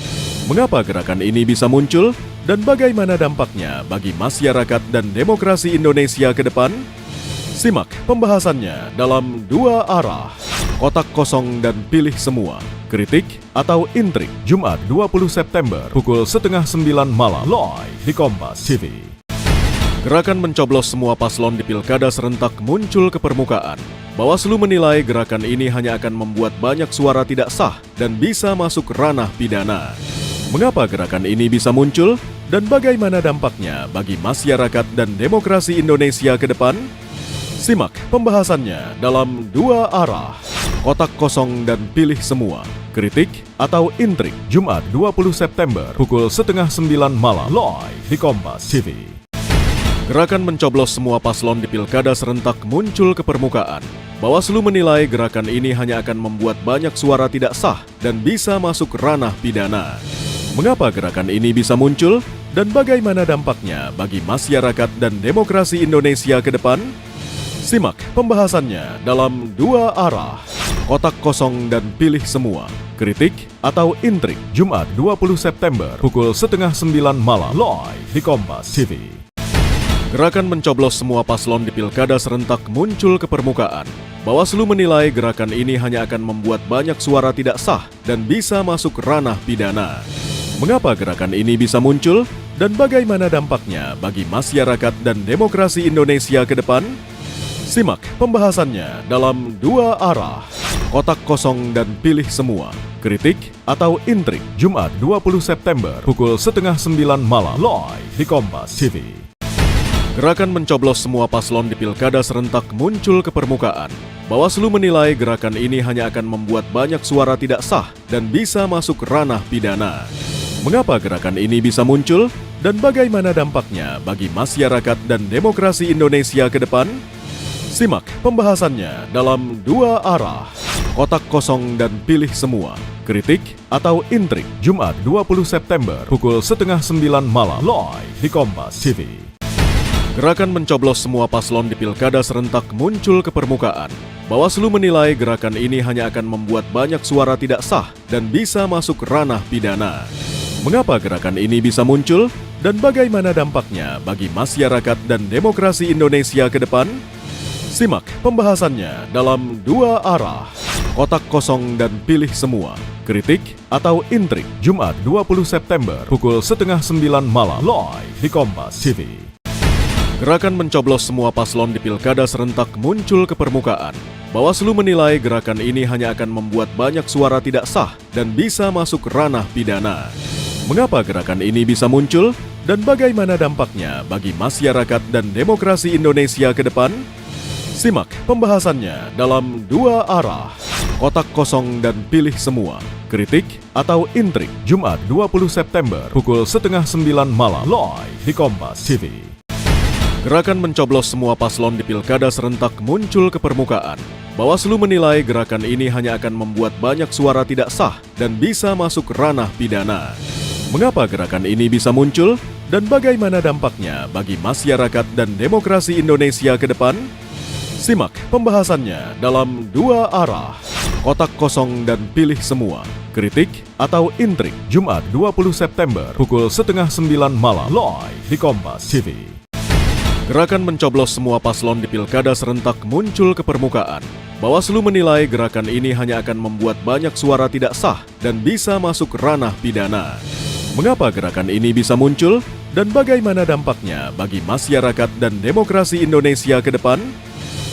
Mengapa gerakan ini bisa muncul dan bagaimana dampaknya bagi masyarakat dan demokrasi Indonesia ke depan? Simak pembahasannya dalam 2 Arah. Kotak kosong dan pilih semua. Kritik atau intrik, Jumat 20 September pukul 8:30 malam live di Kompas TV. Gerakan mencoblos semua paslon di Pilkada serentak muncul ke permukaan. Bawaslu menilai gerakan ini hanya akan membuat banyak suara tidak sah dan bisa masuk ranah pidana. Mengapa gerakan ini bisa muncul dan bagaimana dampaknya bagi masyarakat dan demokrasi Indonesia ke depan? Simak pembahasannya dalam 2 Arah. Kotak kosong dan pilih semua. Kritik atau intrik, Jumat 20 September pukul 8:30 malam live di Kompas TV. Gerakan mencoblos semua paslon di Pilkada serentak muncul ke permukaan. Bawaslu menilai gerakan ini hanya akan membuat banyak suara tidak sah dan bisa masuk ranah pidana. Mengapa gerakan ini bisa muncul dan bagaimana dampaknya bagi masyarakat dan demokrasi Indonesia ke depan? Simak pembahasannya dalam 2 Arah. Kotak kosong dan pilih semua. kritik atau intrik, Jumat 20 September pukul 8:30 malam live di Kompas TV. Gerakan mencoblos semua paslon di Pilkada serentak muncul ke permukaan. Bawaslu menilai gerakan ini hanya akan membuat banyak suara tidak sah dan bisa masuk ranah pidana. Mengapa gerakan ini bisa muncul dan bagaimana dampaknya bagi masyarakat dan demokrasi Indonesia ke depan? Simak pembahasannya dalam Dua Arah, Kotak Kosong dan Pilih Semua, kritik atau intrik, Jumat 20 September pukul 8:30 malam live di Kompas TV. Gerakan mencoblos semua paslon di Pilkada serentak muncul ke permukaan. Bawaslu menilai gerakan ini hanya akan membuat banyak suara tidak sah dan bisa masuk ranah pidana. Mengapa gerakan ini bisa muncul dan bagaimana dampaknya bagi masyarakat dan demokrasi Indonesia ke depan? Simak pembahasannya dalam Dua Arah, Kotak Kosong dan Pilih Semua, kritik atau intrik, Jumat 20 September pukul 8:30 malam live di Kompas TV. Gerakan mencoblos semua paslon di Pilkada serentak muncul ke permukaan. Bawaslu menilai gerakan ini hanya akan membuat banyak suara tidak sah dan bisa masuk ranah pidana. Mengapa gerakan ini bisa muncul dan bagaimana dampaknya bagi masyarakat dan demokrasi Indonesia ke depan? Simak pembahasannya dalam Dua Arah, Kotak Kosong dan Pilih Semua, kritik atau intrik, Jumat 20 September pukul 8:30 malam live di Kompas TV. Gerakan mencoblos semua paslon di Pilkada serentak muncul ke permukaan. Bawaslu menilai gerakan ini hanya akan membuat banyak suara tidak sah dan bisa masuk ranah pidana. Mengapa gerakan ini bisa muncul dan bagaimana dampaknya bagi masyarakat dan demokrasi Indonesia ke depan? Simak pembahasannya dalam Dua Arah, Kotak Kosong dan Pilih Semua, kritik atau intrik, Jumat 20 September pukul 8:30 malam live di Kompas TV. Gerakan mencoblos semua paslon di Pilkada serentak muncul ke permukaan. Bawaslu menilai gerakan ini hanya akan membuat banyak suara tidak sah dan bisa masuk ranah pidana. Mengapa gerakan ini bisa muncul dan bagaimana dampaknya bagi masyarakat dan demokrasi Indonesia ke depan? Simak pembahasannya dalam Dua Arah, Kotak Kosong dan Pilih Semua, kritik atau intrik, Jumat 20 September pukul 8:30 malam live di Kompas TV. Gerakan mencoblos semua paslon di Pilkada serentak muncul ke permukaan. Bawaslu menilai gerakan ini hanya akan membuat banyak suara tidak sah dan bisa masuk ranah pidana. Mengapa gerakan ini bisa muncul dan bagaimana dampaknya bagi masyarakat dan demokrasi Indonesia ke depan?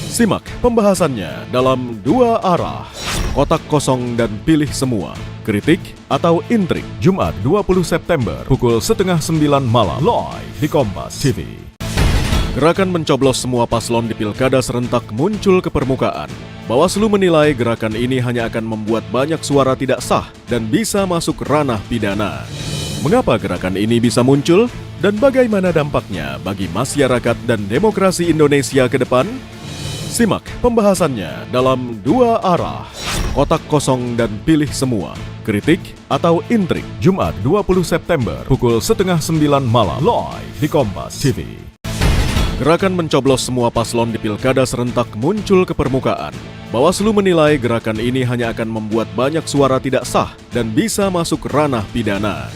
Simak pembahasannya dalam Dua Arah, Kotak Kosong dan Pilih Semua, kritik atau intrik, Jumat 20 September pukul 8:30 malam live di Kompas TV. Gerakan mencoblos semua paslon di Pilkada serentak muncul ke permukaan. Bawaslu menilai gerakan ini hanya akan membuat banyak suara tidak sah dan bisa masuk ranah pidana. Mengapa gerakan ini bisa muncul dan bagaimana dampaknya bagi masyarakat dan demokrasi Indonesia ke depan? Simak pembahasannya dalam Dua Arah, Kotak Kosong dan Pilih Semua, kritik atau intrik, Jumat 20 September pukul 8:30 malam live di Kompas TV. Gerakan mencoblos semua paslon di Pilkada serentak muncul ke permukaan. Bawaslu menilai gerakan ini hanya akan membuat banyak suara tidak sah dan bisa masuk ranah pidana.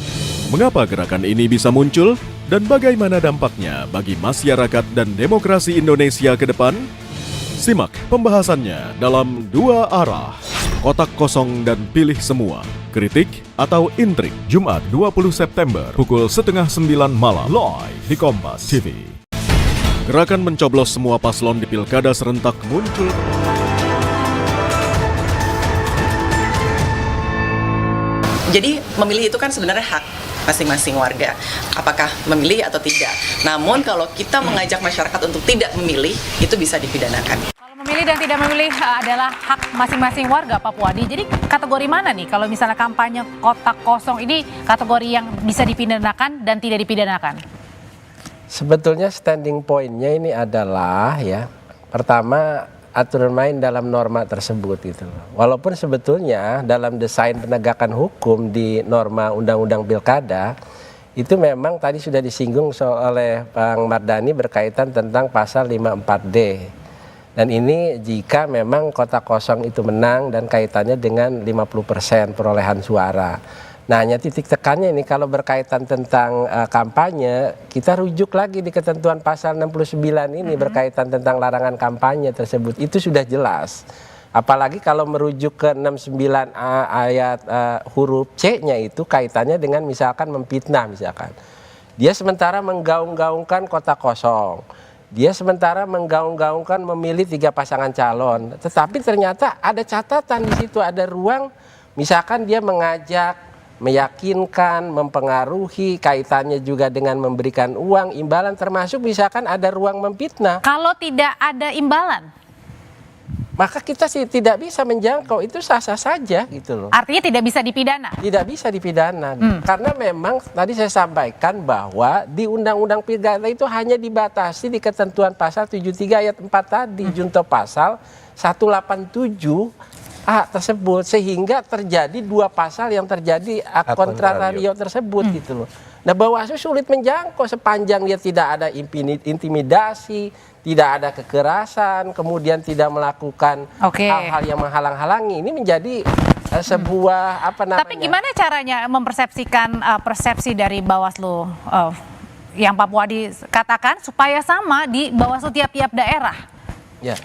Mengapa gerakan ini bisa muncul dan bagaimana dampaknya bagi masyarakat dan demokrasi Indonesia ke depan? Simak pembahasannya dalam Dua Arah, Kotak Kosong dan Pilih Semua, kritik atau intrik, Jumat 20 September pukul 8:30 malam live di Kompas TV. Gerakan mencoblos semua paslon di Pilkada serentak muncul. Jadi memilih itu kan sebenarnya hak masing-masing warga, apakah memilih atau tidak. Namun kalau kita mengajak masyarakat untuk tidak memilih, itu bisa dipidanakan. Memilih dan tidak memilih adalah hak masing-masing warga, Pak Puadi. Jadi kategori mana nih kalau misalnya kampanye kotak kosong ini kategori yang bisa dipidanakan dan tidak dipidanakan? Sebetulnya standing point-nya ini adalah ya, pertama aturan main dalam norma tersebut gitu. Walaupun sebetulnya dalam desain penegakan hukum di norma Undang-Undang Pilkada itu memang tadi sudah disinggung oleh Bang Mardhani berkaitan tentang pasal 54D. Dan ini jika memang kota kosong itu menang dan kaitannya dengan 50% perolehan suara. Nah, hanya titik tekannya ini kalau berkaitan tentang kampanye, kita rujuk lagi di ketentuan pasal 69 ini berkaitan tentang larangan kampanye tersebut. Itu sudah jelas. Apalagi kalau merujuk ke 69A ayat huruf C-nya itu kaitannya dengan misalkan memfitnah misalkan. Dia sementara menggaung-gaungkan kota kosong. Dia sementara menggaung-gaungkan memilih 3 pasangan calon. Tetapi ternyata ada catatan di situ, ada ruang misalkan dia mengajak, meyakinkan, mempengaruhi, kaitannya juga dengan memberikan uang, imbalan, termasuk misalkan ada ruang memfitnah. Kalau tidak ada imbalan, maka kita sih tidak bisa menjangkau, itu sah-sah saja gitu loh. artinya tidak bisa dipidana? Tidak bisa dipidana. Karena memang tadi saya sampaikan bahwa di Undang-Undang Pidana itu hanya dibatasi di ketentuan pasal 73 ayat 4 tadi, junto pasal 187 tersebut, sehingga terjadi 2 pasal yang terjadi kontrario tersebut gitu loh. Nah, Bawaslu sulit menjangkau sepanjang dia tidak ada intimidasi, tidak ada kekerasan, kemudian tidak melakukan hal-hal yang menghalang-halangi. Ini menjadi sebuah apa namanya? Tapi gimana caranya mempersepsikan persepsi dari Bawaslu yang Pak Puadi katakan supaya sama di Bawaslu tiap-tiap daerah? Ya.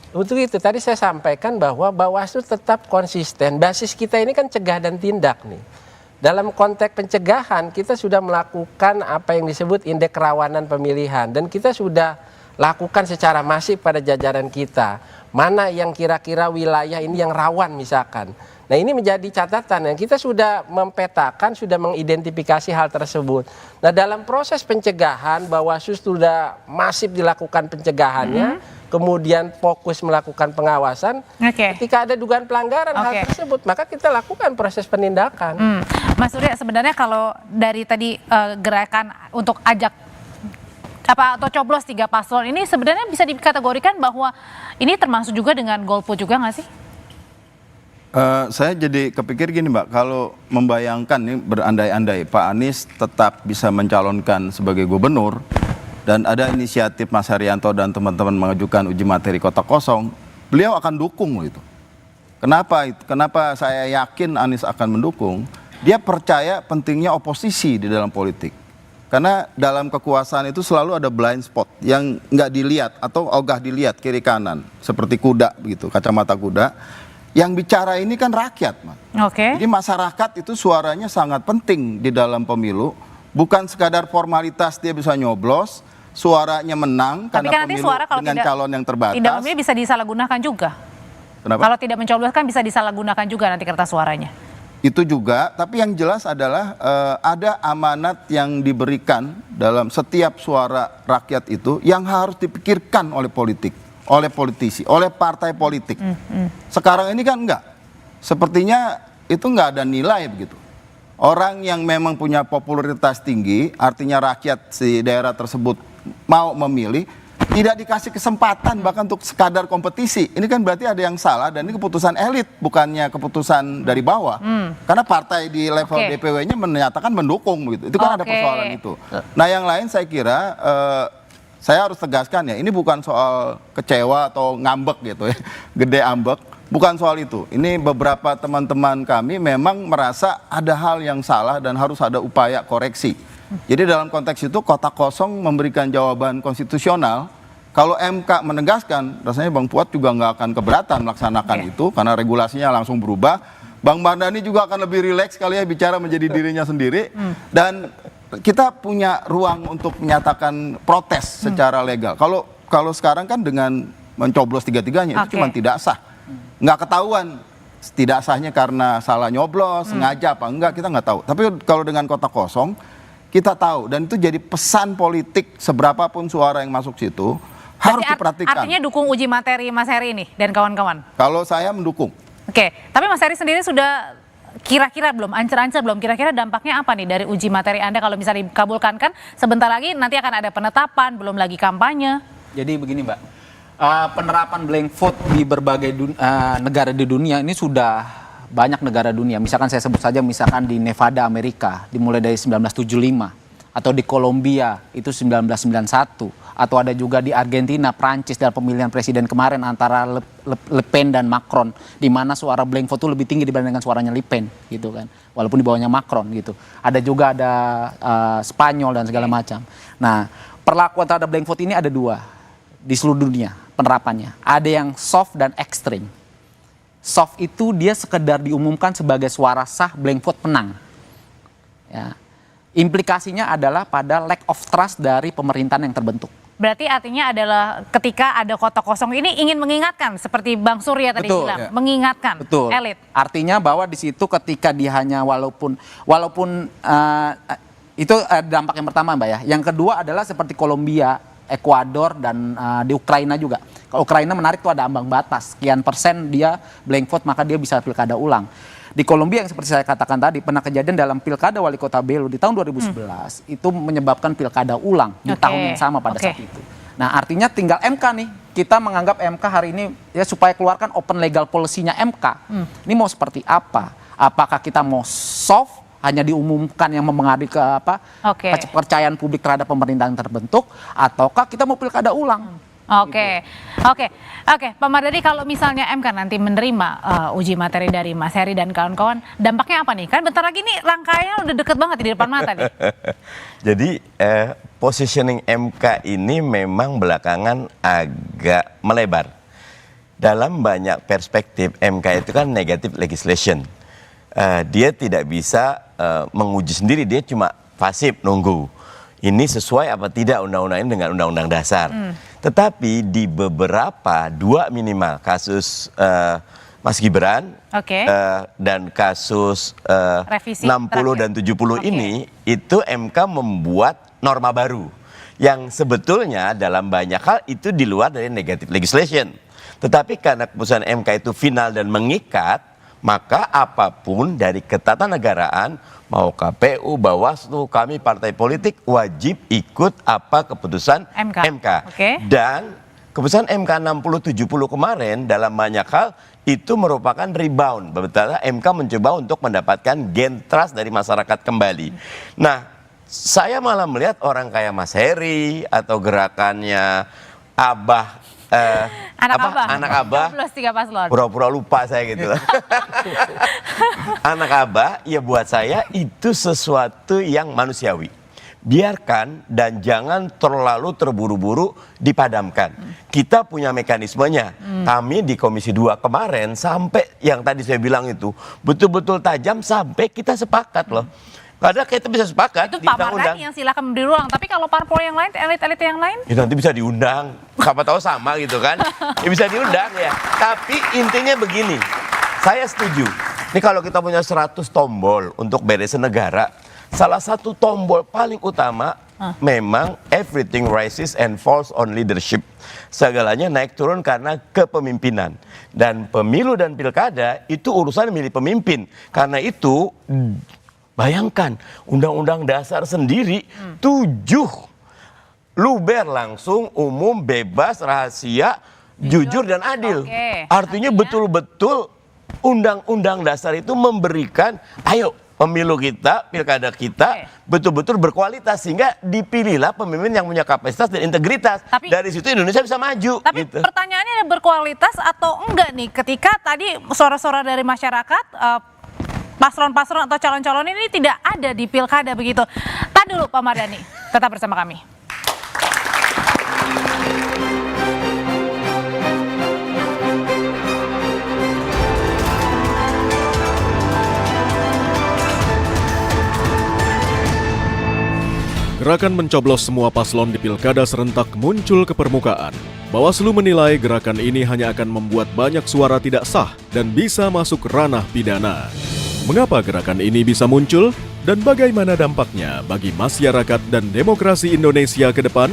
Untuk itu tadi saya sampaikan bahwa Bawaslu tetap konsisten. Basis kita ini kan cegah dan tindak nih. Dalam konteks pencegahan kita sudah melakukan apa yang disebut indeks kerawanan pemilihan, dan kita sudah lakukan secara masif pada jajaran kita. Mana yang kira-kira wilayah ini yang rawan misalkan. Nah, ini menjadi catatan yang kita sudah mempetakan, sudah mengidentifikasi hal tersebut. Nah, dalam proses pencegahan Bawaslu sudah masif dilakukan pencegahannya. Kemudian fokus melakukan pengawasan. Ketika ada dugaan pelanggaran hal tersebut, maka kita lakukan proses penindakan. Mas Surya, sebenarnya kalau dari tadi gerakan untuk ajak atau coblos 3 paslon ini sebenarnya bisa dikategorikan bahwa ini termasuk juga dengan golput juga nggak sih? Saya jadi kepikir gini Mbak, kalau membayangkan nih berandai-andai Pak Anies tetap bisa mencalonkan sebagai gubernur, dan ada inisiatif Mas Haryanto dan teman-teman mengajukan uji materi kota kosong, beliau akan dukung itu. Kenapa? Kenapa saya yakin Anies akan mendukung? Dia percaya pentingnya oposisi di dalam politik. Karena dalam kekuasaan itu selalu ada blind spot yang nggak dilihat atau ogah dilihat kiri kanan, seperti kuda begitu, kacamata kuda. Yang bicara ini kan rakyat, Mas. Jadi masyarakat itu suaranya sangat penting di dalam pemilu, bukan sekadar formalitas dia bisa nyoblos. Suaranya menang tapi karena kan nanti pemilu suara kalau dengan tidak, calon yang terbatas. Tidak memilih bisa disalahgunakan juga. Kenapa? Kalau tidak mencoblos kan bisa disalahgunakan juga nanti kertas suaranya. Itu juga, tapi yang jelas adalah ada amanat yang diberikan dalam setiap suara rakyat itu yang harus dipikirkan oleh politik, oleh politisi, oleh partai politik. Sekarang ini kan enggak. Sepertinya itu enggak ada nilai begitu. Orang yang memang punya popularitas tinggi, artinya rakyat di daerah tersebut mau memilih, tidak dikasih kesempatan bahkan untuk sekadar kompetisi. Ini kan berarti ada yang salah, dan ini keputusan elit, bukannya keputusan dari bawah. Karena partai di level DPW-nya menyatakan mendukung gitu. Itu kan ada persoalan itu. Nah, yang lain saya kira saya harus tegaskan ya, ini bukan soal kecewa atau ngambek gitu ya, gede ambek. Bukan soal itu. Ini beberapa teman-teman kami memang merasa ada hal yang salah dan harus ada upaya koreksi. Jadi dalam konteks itu kota kosong memberikan jawaban konstitusional. Kalau MK menegaskan, rasanya Bang Fuad juga nggak akan keberatan melaksanakan itu karena regulasinya langsung berubah. Bang Mardhani juga akan lebih rileks kali ya bicara menjadi dirinya sendiri. Dan kita punya ruang untuk menyatakan protes secara legal. Kalau sekarang kan dengan mencoblos tiga-tiganya itu cuma tidak sah. Nggak ketahuan tidak sahnya karena salah nyoblos, sengaja apa enggak, kita nggak tahu. Tapi kalau dengan kota kosong, kita tahu. Dan itu jadi pesan politik seberapapun suara yang masuk situ, harus diperhatikan. Artinya dukung uji materi Mas Heri ini dan kawan-kawan? Kalau saya mendukung. Tapi Mas Heri sendiri sudah kira-kira belum, ancer-ancer belum, kira-kira dampaknya apa nih dari uji materi Anda kalau misalnya dikabulkan? Kan sebentar lagi nanti akan ada penetapan, belum lagi kampanye. Jadi begini Mbak, penerapan blank vote di berbagai negara di dunia ini sudah banyak negara dunia. Misalkan saya sebut saja misalkan di Nevada Amerika dimulai dari 1975, atau di Kolombia itu 1991, atau ada juga di Argentina, Prancis dalam pemilihan presiden kemarin antara Le Pen dan Macron, di mana suara blank vote itu lebih tinggi dibandingkan suaranya Le Pen gitu kan, walaupun di bawahnya Macron gitu. Ada juga ada Spanyol dan segala macam. Nah, perlakuan terhadap blank vote ini ada dua di seluruh dunia penerapannya. Ada yang soft dan ekstrim. Soft itu dia sekedar diumumkan sebagai suara sah, blank vote menang. Ya. Implikasinya adalah pada lack of trust dari pemerintahan yang terbentuk. Berarti artinya adalah ketika ada kota kosong ini ingin mengingatkan, seperti Bang Surya tadi bilang, mengingatkan elit. Artinya bahwa di situ ketika dia hanya walaupun itu dampak yang pertama, Mbak ya. Yang kedua adalah seperti Kolombia, Ekuador, dan di Ukraina juga. Kalau Ukraina menarik tuh ada ambang batas, sekian persen dia blank vote maka dia bisa pilkada ulang. Di Kolombia yang seperti saya katakan tadi, pernah kejadian dalam pilkada wali kota Belo di tahun 2011 itu menyebabkan pilkada ulang di tahun yang sama pada saat itu. Nah, artinya tinggal MK nih. Kita menganggap MK hari ini ya supaya keluarkan open legal policy-nya MK. Ini mau seperti apa? Apakah kita mau soft, hanya diumumkan yang mempengaruhi ke kepercayaan publik terhadap pemerintahan terbentuk, ataukah kita mau pilkada ulang? Oke, Pak Mardhani, kalau misalnya MK nanti menerima uji materi dari Mas Heri dan kawan-kawan, dampaknya apa nih? Kan bentar lagi nih rangkaian udah deket banget di depan mata nih. Jadi positioning MK ini memang belakangan agak melebar. Dalam banyak perspektif MK itu kan negative legislation. Dia tidak bisa menguji sendiri, dia cuma pasif nunggu. Ini sesuai apa tidak undang-undang ini dengan undang-undang dasar. Tetapi di beberapa, dua minimal, kasus Mas Gibran dan kasus 60 dan 70 ini, itu MK membuat norma baru. Yang sebetulnya dalam banyak hal itu di luar dari negative legislation. Tetapi karena keputusan MK itu final dan mengikat, maka apapun dari ketatanegaraan, mau KPU, Bawaslu, kami partai politik wajib ikut apa keputusan MK. Dan keputusan MK 60-70 kemarin dalam banyak hal itu merupakan rebound. Betapa MK mencoba untuk mendapatkan gain trust dari masyarakat kembali. Nah, saya malah melihat orang kayak Mas Heri atau gerakannya Abah, anak Abah, pura-pura lupa saya gitu. Anak Abah, ya buat saya itu sesuatu yang manusiawi. Biarkan dan jangan terlalu terburu-buru dipadamkan. Kita punya mekanismenya. Kami di Komisi 2 kemarin sampai yang tadi saya bilang itu betul-betul tajam sampai kita sepakat loh. Padahal kita bisa sepakat itu Pak Mardhani yang silakan memberi ruang, tapi kalau parpol yang lain, elit-elit yang lain, ya nanti bisa diundang. Siapa tahu sama gitu kan? Ya bisa diundang ya. Tapi intinya begini, saya setuju. Ini kalau kita punya 100 tombol untuk beresin negara, salah satu tombol paling utama memang everything rises and falls on leadership. Segalanya naik turun karena kepemimpinan. Dan pemilu dan pilkada itu urusan milih pemimpin. Karena itu bayangkan, Undang-Undang Dasar sendiri 7 luber langsung, umum, bebas, rahasia, jujur dan adil. Artinya betul-betul Undang-Undang Dasar itu memberikan, ayo pemilu kita, pilkada kita betul-betul berkualitas sehingga dipilihlah pemimpin yang punya kapasitas dan integritas. Dari situ Indonesia bisa maju. Tapi gitu. Pertanyaannya berkualitas atau enggak nih? Ketika tadi suara-suara dari masyarakat, paslon-paslon atau calon-calon ini tidak ada di pilkada begitu. Tahan dulu Pak Mardhani, tetap bersama kami. Gerakan mencoblos semua paslon di pilkada serentak muncul ke permukaan. Bawaslu menilai gerakan ini hanya akan membuat banyak suara tidak sah dan bisa masuk ranah pidana. Mengapa gerakan ini bisa muncul dan bagaimana dampaknya bagi masyarakat dan demokrasi Indonesia ke depan?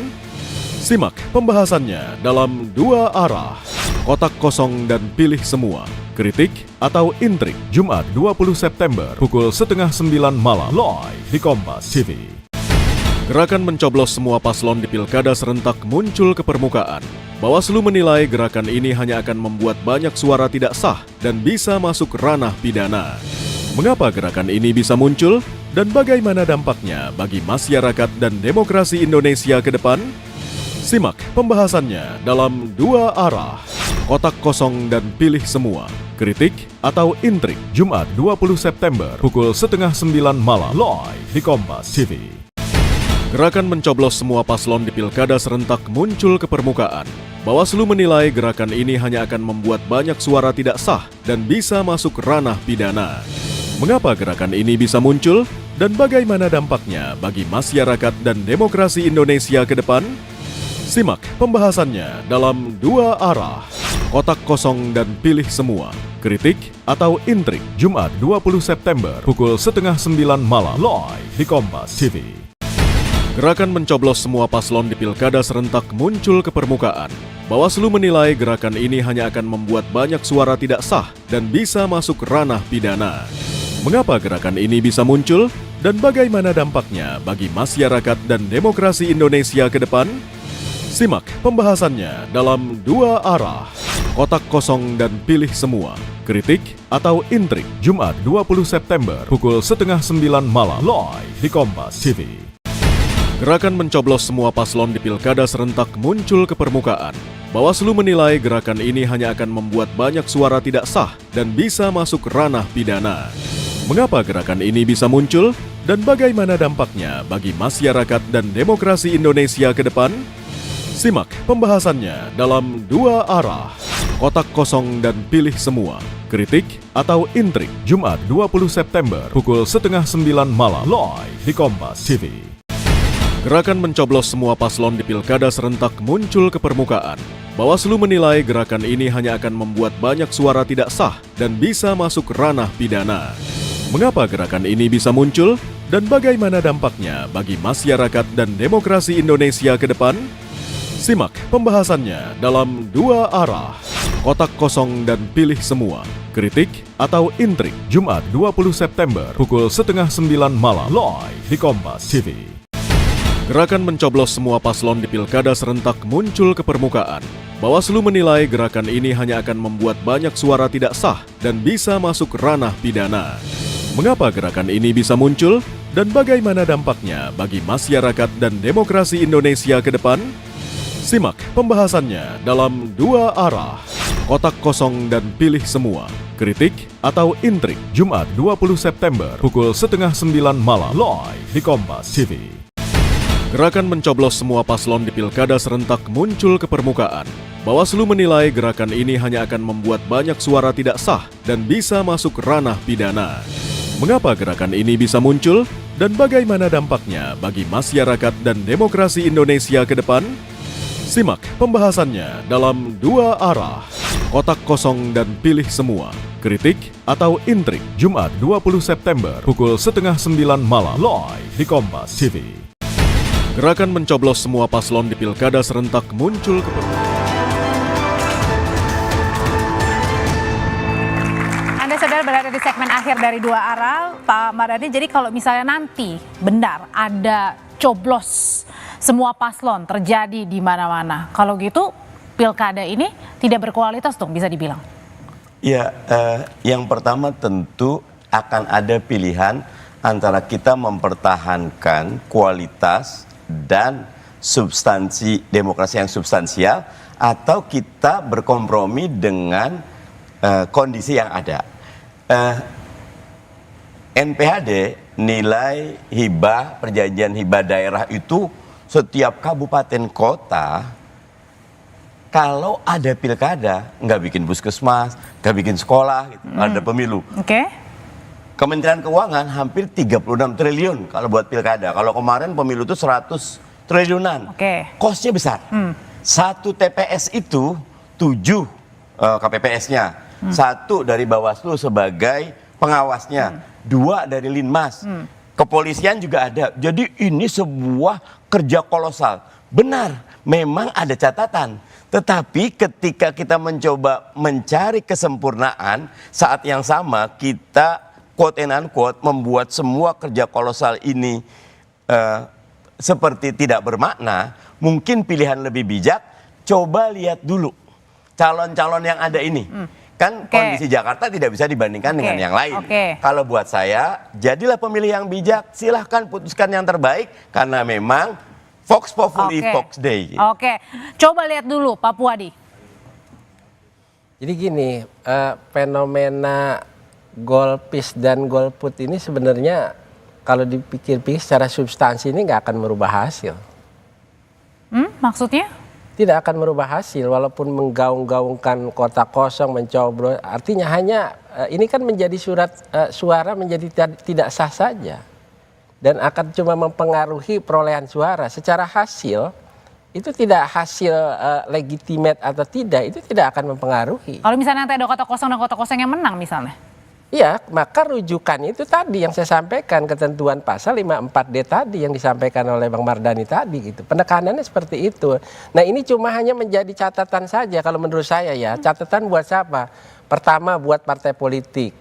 Simak pembahasannya dalam Dua Arah, Kotak Kosong dan Pilih Semua, Kritik atau Intrik, Jumat 20 September pukul 8:30 malam, live di Kompas TV. Gerakan mencoblos semua paslon di pilkada serentak muncul ke permukaan. Bawaslu menilai gerakan ini hanya akan membuat banyak suara tidak sah dan bisa masuk ranah pidana. Mengapa gerakan ini bisa muncul dan bagaimana dampaknya bagi masyarakat dan demokrasi Indonesia ke depan? Simak pembahasannya dalam Dua Arah. Kotak kosong dan pilih semua. Kritik atau intrik. Jumat 20 September pukul 8:30 malam live di Kompas TV. Gerakan mencoblos semua paslon di pilkada serentak muncul ke permukaan. Bawaslu menilai gerakan ini hanya akan membuat banyak suara tidak sah dan bisa masuk ranah pidana. Mengapa gerakan ini bisa muncul dan bagaimana dampaknya bagi masyarakat dan demokrasi Indonesia ke depan? Simak pembahasannya dalam Dua Arah. Kotak kosong dan pilih semua. Kritik atau intrik. Jumat 20 September pukul 8:30 malam live di Kompas TV. Gerakan mencoblos semua paslon di pilkada serentak muncul ke permukaan. Bawaslu menilai gerakan ini hanya akan membuat banyak suara tidak sah dan bisa masuk ranah pidana. Mengapa gerakan ini bisa muncul dan bagaimana dampaknya bagi masyarakat dan demokrasi Indonesia ke depan? Simak pembahasannya dalam Dua Arah. Kotak kosong dan pilih semua. Kritik atau intrik. Jumat 20 September pukul 8:30 malam live di Kompas TV. Gerakan mencoblos semua paslon di pilkada serentak muncul ke permukaan. Bawaslu menilai gerakan ini hanya akan membuat banyak suara tidak sah dan bisa masuk ranah pidana. Mengapa gerakan ini bisa muncul dan bagaimana dampaknya bagi masyarakat dan demokrasi Indonesia ke depan? Simak pembahasannya dalam Dua Arah. Kotak kosong dan pilih semua. Kritik atau intrik. Jumat 20 September pukul 8:30 malam live di Kompas TV. Gerakan mencoblos semua paslon di pilkada serentak muncul ke permukaan. Bawaslu menilai gerakan ini hanya akan membuat banyak suara tidak sah dan bisa masuk ranah pidana. Mengapa gerakan ini bisa muncul dan bagaimana dampaknya bagi masyarakat dan demokrasi Indonesia ke depan? Simak pembahasannya dalam Dua Arah. Kotak kosong dan pilih semua. Kritik atau intrik. Jumat 20 September pukul 8:30 malam live di Kompas TV. Gerakan mencoblos semua paslon di pilkada serentak muncul ke permukaan. Bawaslu menilai gerakan ini hanya akan membuat banyak suara tidak sah dan bisa masuk ranah pidana. Mengapa gerakan ini bisa muncul dan bagaimana dampaknya bagi masyarakat dan demokrasi Indonesia ke depan? Simak pembahasannya dalam Dua Arah. Kotak kosong dan pilih semua. Kritik atau intrik. Jumat 20 September pukul 8:30 malam live di Kompas TV. Gerakan mencoblos semua paslon di pilkada serentak muncul ke permukaan. Bawaslu menilai gerakan ini hanya akan membuat banyak suara tidak sah dan bisa masuk ranah pidana. Mengapa gerakan ini bisa muncul dan bagaimana dampaknya bagi masyarakat dan demokrasi Indonesia ke depan? Simak pembahasannya dalam Dua Arah. Kotak kosong dan pilih semua. Kritik atau intrik. Jumat 20 September pukul 8:30 malam live di Kompas TV. Gerakan mencoblos semua paslon di pilkada serentak muncul ke permukaan. Anda sedang berada di segmen akhir dari Dua Arah, Pak Mardhani. Jadi kalau misalnya nanti benar ada coblos semua paslon terjadi di mana-mana, kalau gitu pilkada ini tidak berkualitas dong, bisa dibilang. Ya, yang pertama tentu akan ada pilihan antara kita mempertahankan kualitas dan substansi demokrasi yang substansial atau kita berkompromi dengan kondisi yang ada. NPHD nilai hibah, perjanjian hibah daerah itu setiap kabupaten kota kalau ada pilkada nggak bikin puskesmas, nggak bikin sekolah, gitu, ada pemilu. Oke. Kementerian Keuangan hampir 36 triliun kalau buat pilkada. Kalau kemarin pemilu itu 100 triliunan. Oke. Kosnya besar. Satu TPS itu 7 KPPS-nya. Satu dari Bawaslu sebagai pengawasnya. 2 dari Linmas. Kepolisian juga ada. Jadi ini sebuah kerja kolosal. Benar, memang ada catatan. Tetapi ketika kita mencoba mencari kesempurnaan, saat yang sama kita quote and unquote membuat semua kerja kolosal ini seperti tidak bermakna, mungkin pilihan lebih bijak, coba lihat dulu calon-calon yang ada ini. Kan kondisi Jakarta tidak bisa dibandingkan dengan yang lain. Kalau buat saya, jadilah pemilih yang bijak, silahkan putuskan yang terbaik, karena memang Vox Populi, Oke. Vox Dei. Oke, coba lihat dulu Pak Puadi. Jadi gini, fenomena golpis dan golput ini sebenarnya kalau dipikir-pikir secara substansi ini nggak akan merubah hasil. Maksudnya? Tidak akan merubah hasil walaupun menggaung-gaungkan kotak kosong, mencoblos. Artinya hanya ini kan menjadi suara menjadi tidak sah saja. Dan akan cuma mempengaruhi perolehan suara. Secara hasil itu tidak hasil legitimate atau tidak, itu tidak akan mempengaruhi. Kalau misalnya nanti ada kotak kosong dan kotak kosong yang menang misalnya? Iya, maka rujukannya itu tadi yang saya sampaikan, ketentuan pasal 54D tadi yang disampaikan oleh Bang Mardhani tadi gitu. Penekanannya seperti itu. Nah, ini cuma hanya menjadi catatan saja kalau menurut saya ya. Catatan buat siapa? Pertama buat partai politik,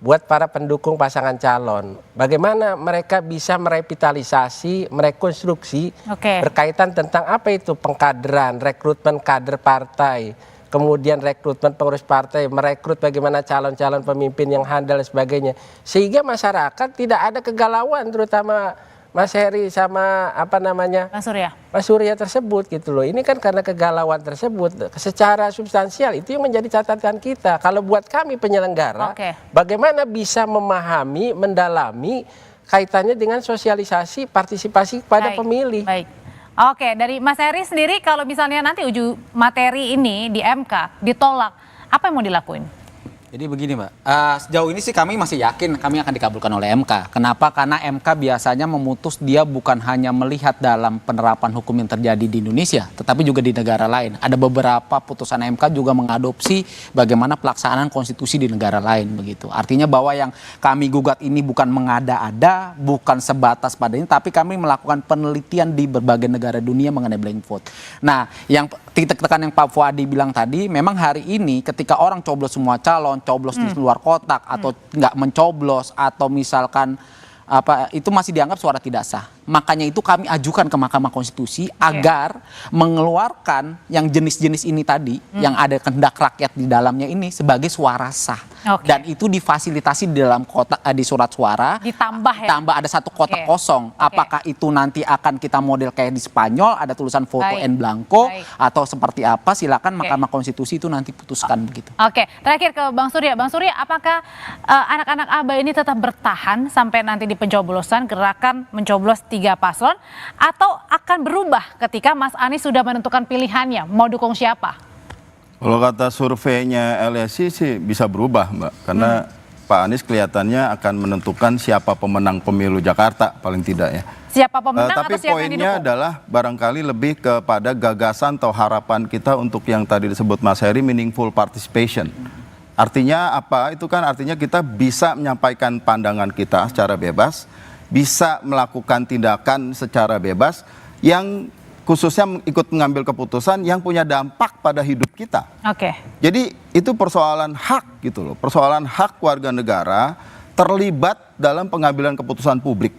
buat para pendukung pasangan calon. Bagaimana mereka bisa merevitalisasi, merekonstruksi berkaitan tentang apa itu pengkaderan, rekrutmen kader partai, kemudian rekrutmen pengurus partai, merekrut bagaimana calon-calon pemimpin yang handal dan sebagainya. Sehingga masyarakat tidak ada kegalauan, terutama Mas Heri sama Mas Surya tersebut gitu loh. Ini kan karena kegalauan tersebut secara substansial itu yang menjadi catatan kita. Kalau buat kami penyelenggara, bagaimana bisa memahami, mendalami kaitannya dengan sosialisasi partisipasi kepada pemilih. Baik. Oke, dari Mas Heri sendiri kalau misalnya nanti uji materi ini di MK ditolak, apa yang mau dilakuin? Jadi begini Mbak, sejauh ini sih kami masih yakin kami akan dikabulkan oleh MK. Kenapa? Karena MK biasanya memutus, dia bukan hanya melihat dalam penerapan hukum yang terjadi di Indonesia, tetapi juga di negara lain. Ada beberapa putusan MK juga mengadopsi bagaimana pelaksanaan konstitusi di negara lain begitu. Artinya bahwa yang kami gugat ini bukan mengada-ada, bukan sebatas pada ini, tapi kami melakukan penelitian di berbagai negara dunia mengenai blind vote. Nah, yang titik tekan yang Pak Fuadi bilang tadi, memang hari ini ketika orang coblos semua calon, coblos di luar kotak atau nggak mencoblos atau misalkan itu masih dianggap suara tidak sah. Makanya itu kami ajukan ke Mahkamah Konstitusi agar mengeluarkan yang jenis-jenis ini tadi yang ada kehendak rakyat di dalamnya ini sebagai suara sah. Dan itu difasilitasi di dalam kotak di surat suara. Ditambah ada satu kotak kosong. Apakah itu nanti akan kita model kayak di Spanyol ada tulisan foto en blanco atau seperti apa? Silakan Mahkamah Konstitusi itu nanti putuskan begitu. Oke, terakhir ke Bang Surya. Bang Surya, apakah anak-anak ABA ini tetap bertahan sampai nanti di pencoblosan gerakan mencoblos 3 paslon atau akan berubah ketika Mas Anies sudah menentukan pilihannya mau dukung siapa? Kalau kata surveinya LSI sih bisa berubah Mbak, karena Pak Anies kelihatannya akan menentukan siapa pemenang pemilu Jakarta paling tidak ya. Siapa pemenang tapi atau siapa yang poinnya didukung? adalah barangkali lebih kepada gagasan atau harapan kita untuk yang tadi disebut Mas Heri, meaningful participation. Artinya apa? Itu kan artinya kita bisa menyampaikan pandangan kita secara bebas, bisa melakukan tindakan secara bebas yang khususnya ikut mengambil keputusan yang punya dampak pada hidup kita. Jadi itu persoalan hak gitu loh, persoalan hak warga negara terlibat dalam pengambilan keputusan publik.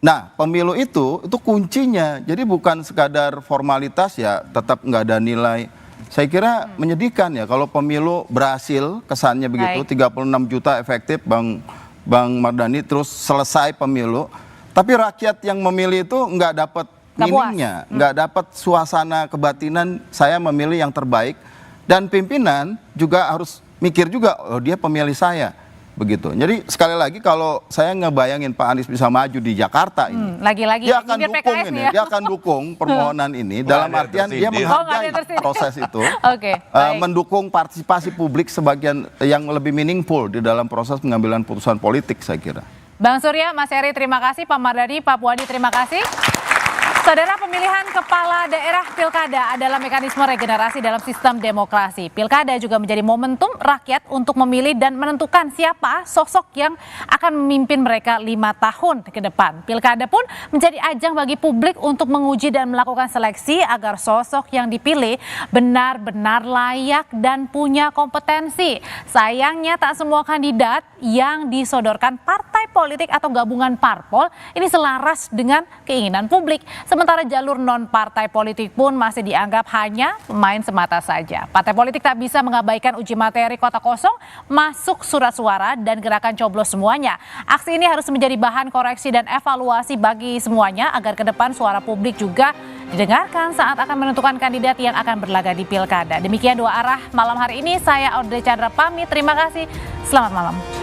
Nah, pemilu itu kuncinya. Jadi bukan sekadar formalitas ya, tetap nggak ada nilai. Saya kira menyedihkan ya kalau pemilu berhasil, kesannya begitu, 36 juta efektif Bang Mardhani, terus selesai pemilu, tapi rakyat yang memilih itu nggak dapat meaningnya, nggak dapat suasana kebatinan saya memilih yang terbaik, dan pimpinan juga harus mikir juga, oh dia pemilih saya, begitu. Jadi sekali lagi kalau saya ngebayangin Pak Anies bisa maju di Jakarta ini, lagi-lagi dia akan dukung ini, dia akan dukung permohonan ini dalam artian dia menghargai proses itu, mendukung partisipasi publik sebagian yang lebih meaningful di dalam proses pengambilan putusan politik saya kira. Bang Surya, Mas Heri terima kasih, Pak Mardhani, Pak Puadi terima kasih. Saudara, pemilihan kepala daerah pilkada adalah mekanisme regenerasi dalam sistem demokrasi. Pilkada juga menjadi momentum rakyat untuk memilih dan menentukan siapa sosok yang akan memimpin mereka 5 tahun ke depan. Pilkada pun menjadi ajang bagi publik untuk menguji dan melakukan seleksi agar sosok yang dipilih benar-benar layak dan punya kompetensi. Sayangnya tak semua kandidat yang disodorkan partai politik atau gabungan parpol ini selaras dengan keinginan publik. Sementara jalur non-partai politik pun masih dianggap hanya pemain semata saja. Partai politik tak bisa mengabaikan uji materi kota kosong, masuk surat suara, dan gerakan coblos semuanya. Aksi ini harus menjadi bahan koreksi dan evaluasi bagi semuanya agar ke depan suara publik juga didengarkan saat akan menentukan kandidat yang akan berlaga di Pilkada. Demikian Dua Arah malam hari ini. Saya Audrey Chandra pamit. Terima kasih. Selamat malam.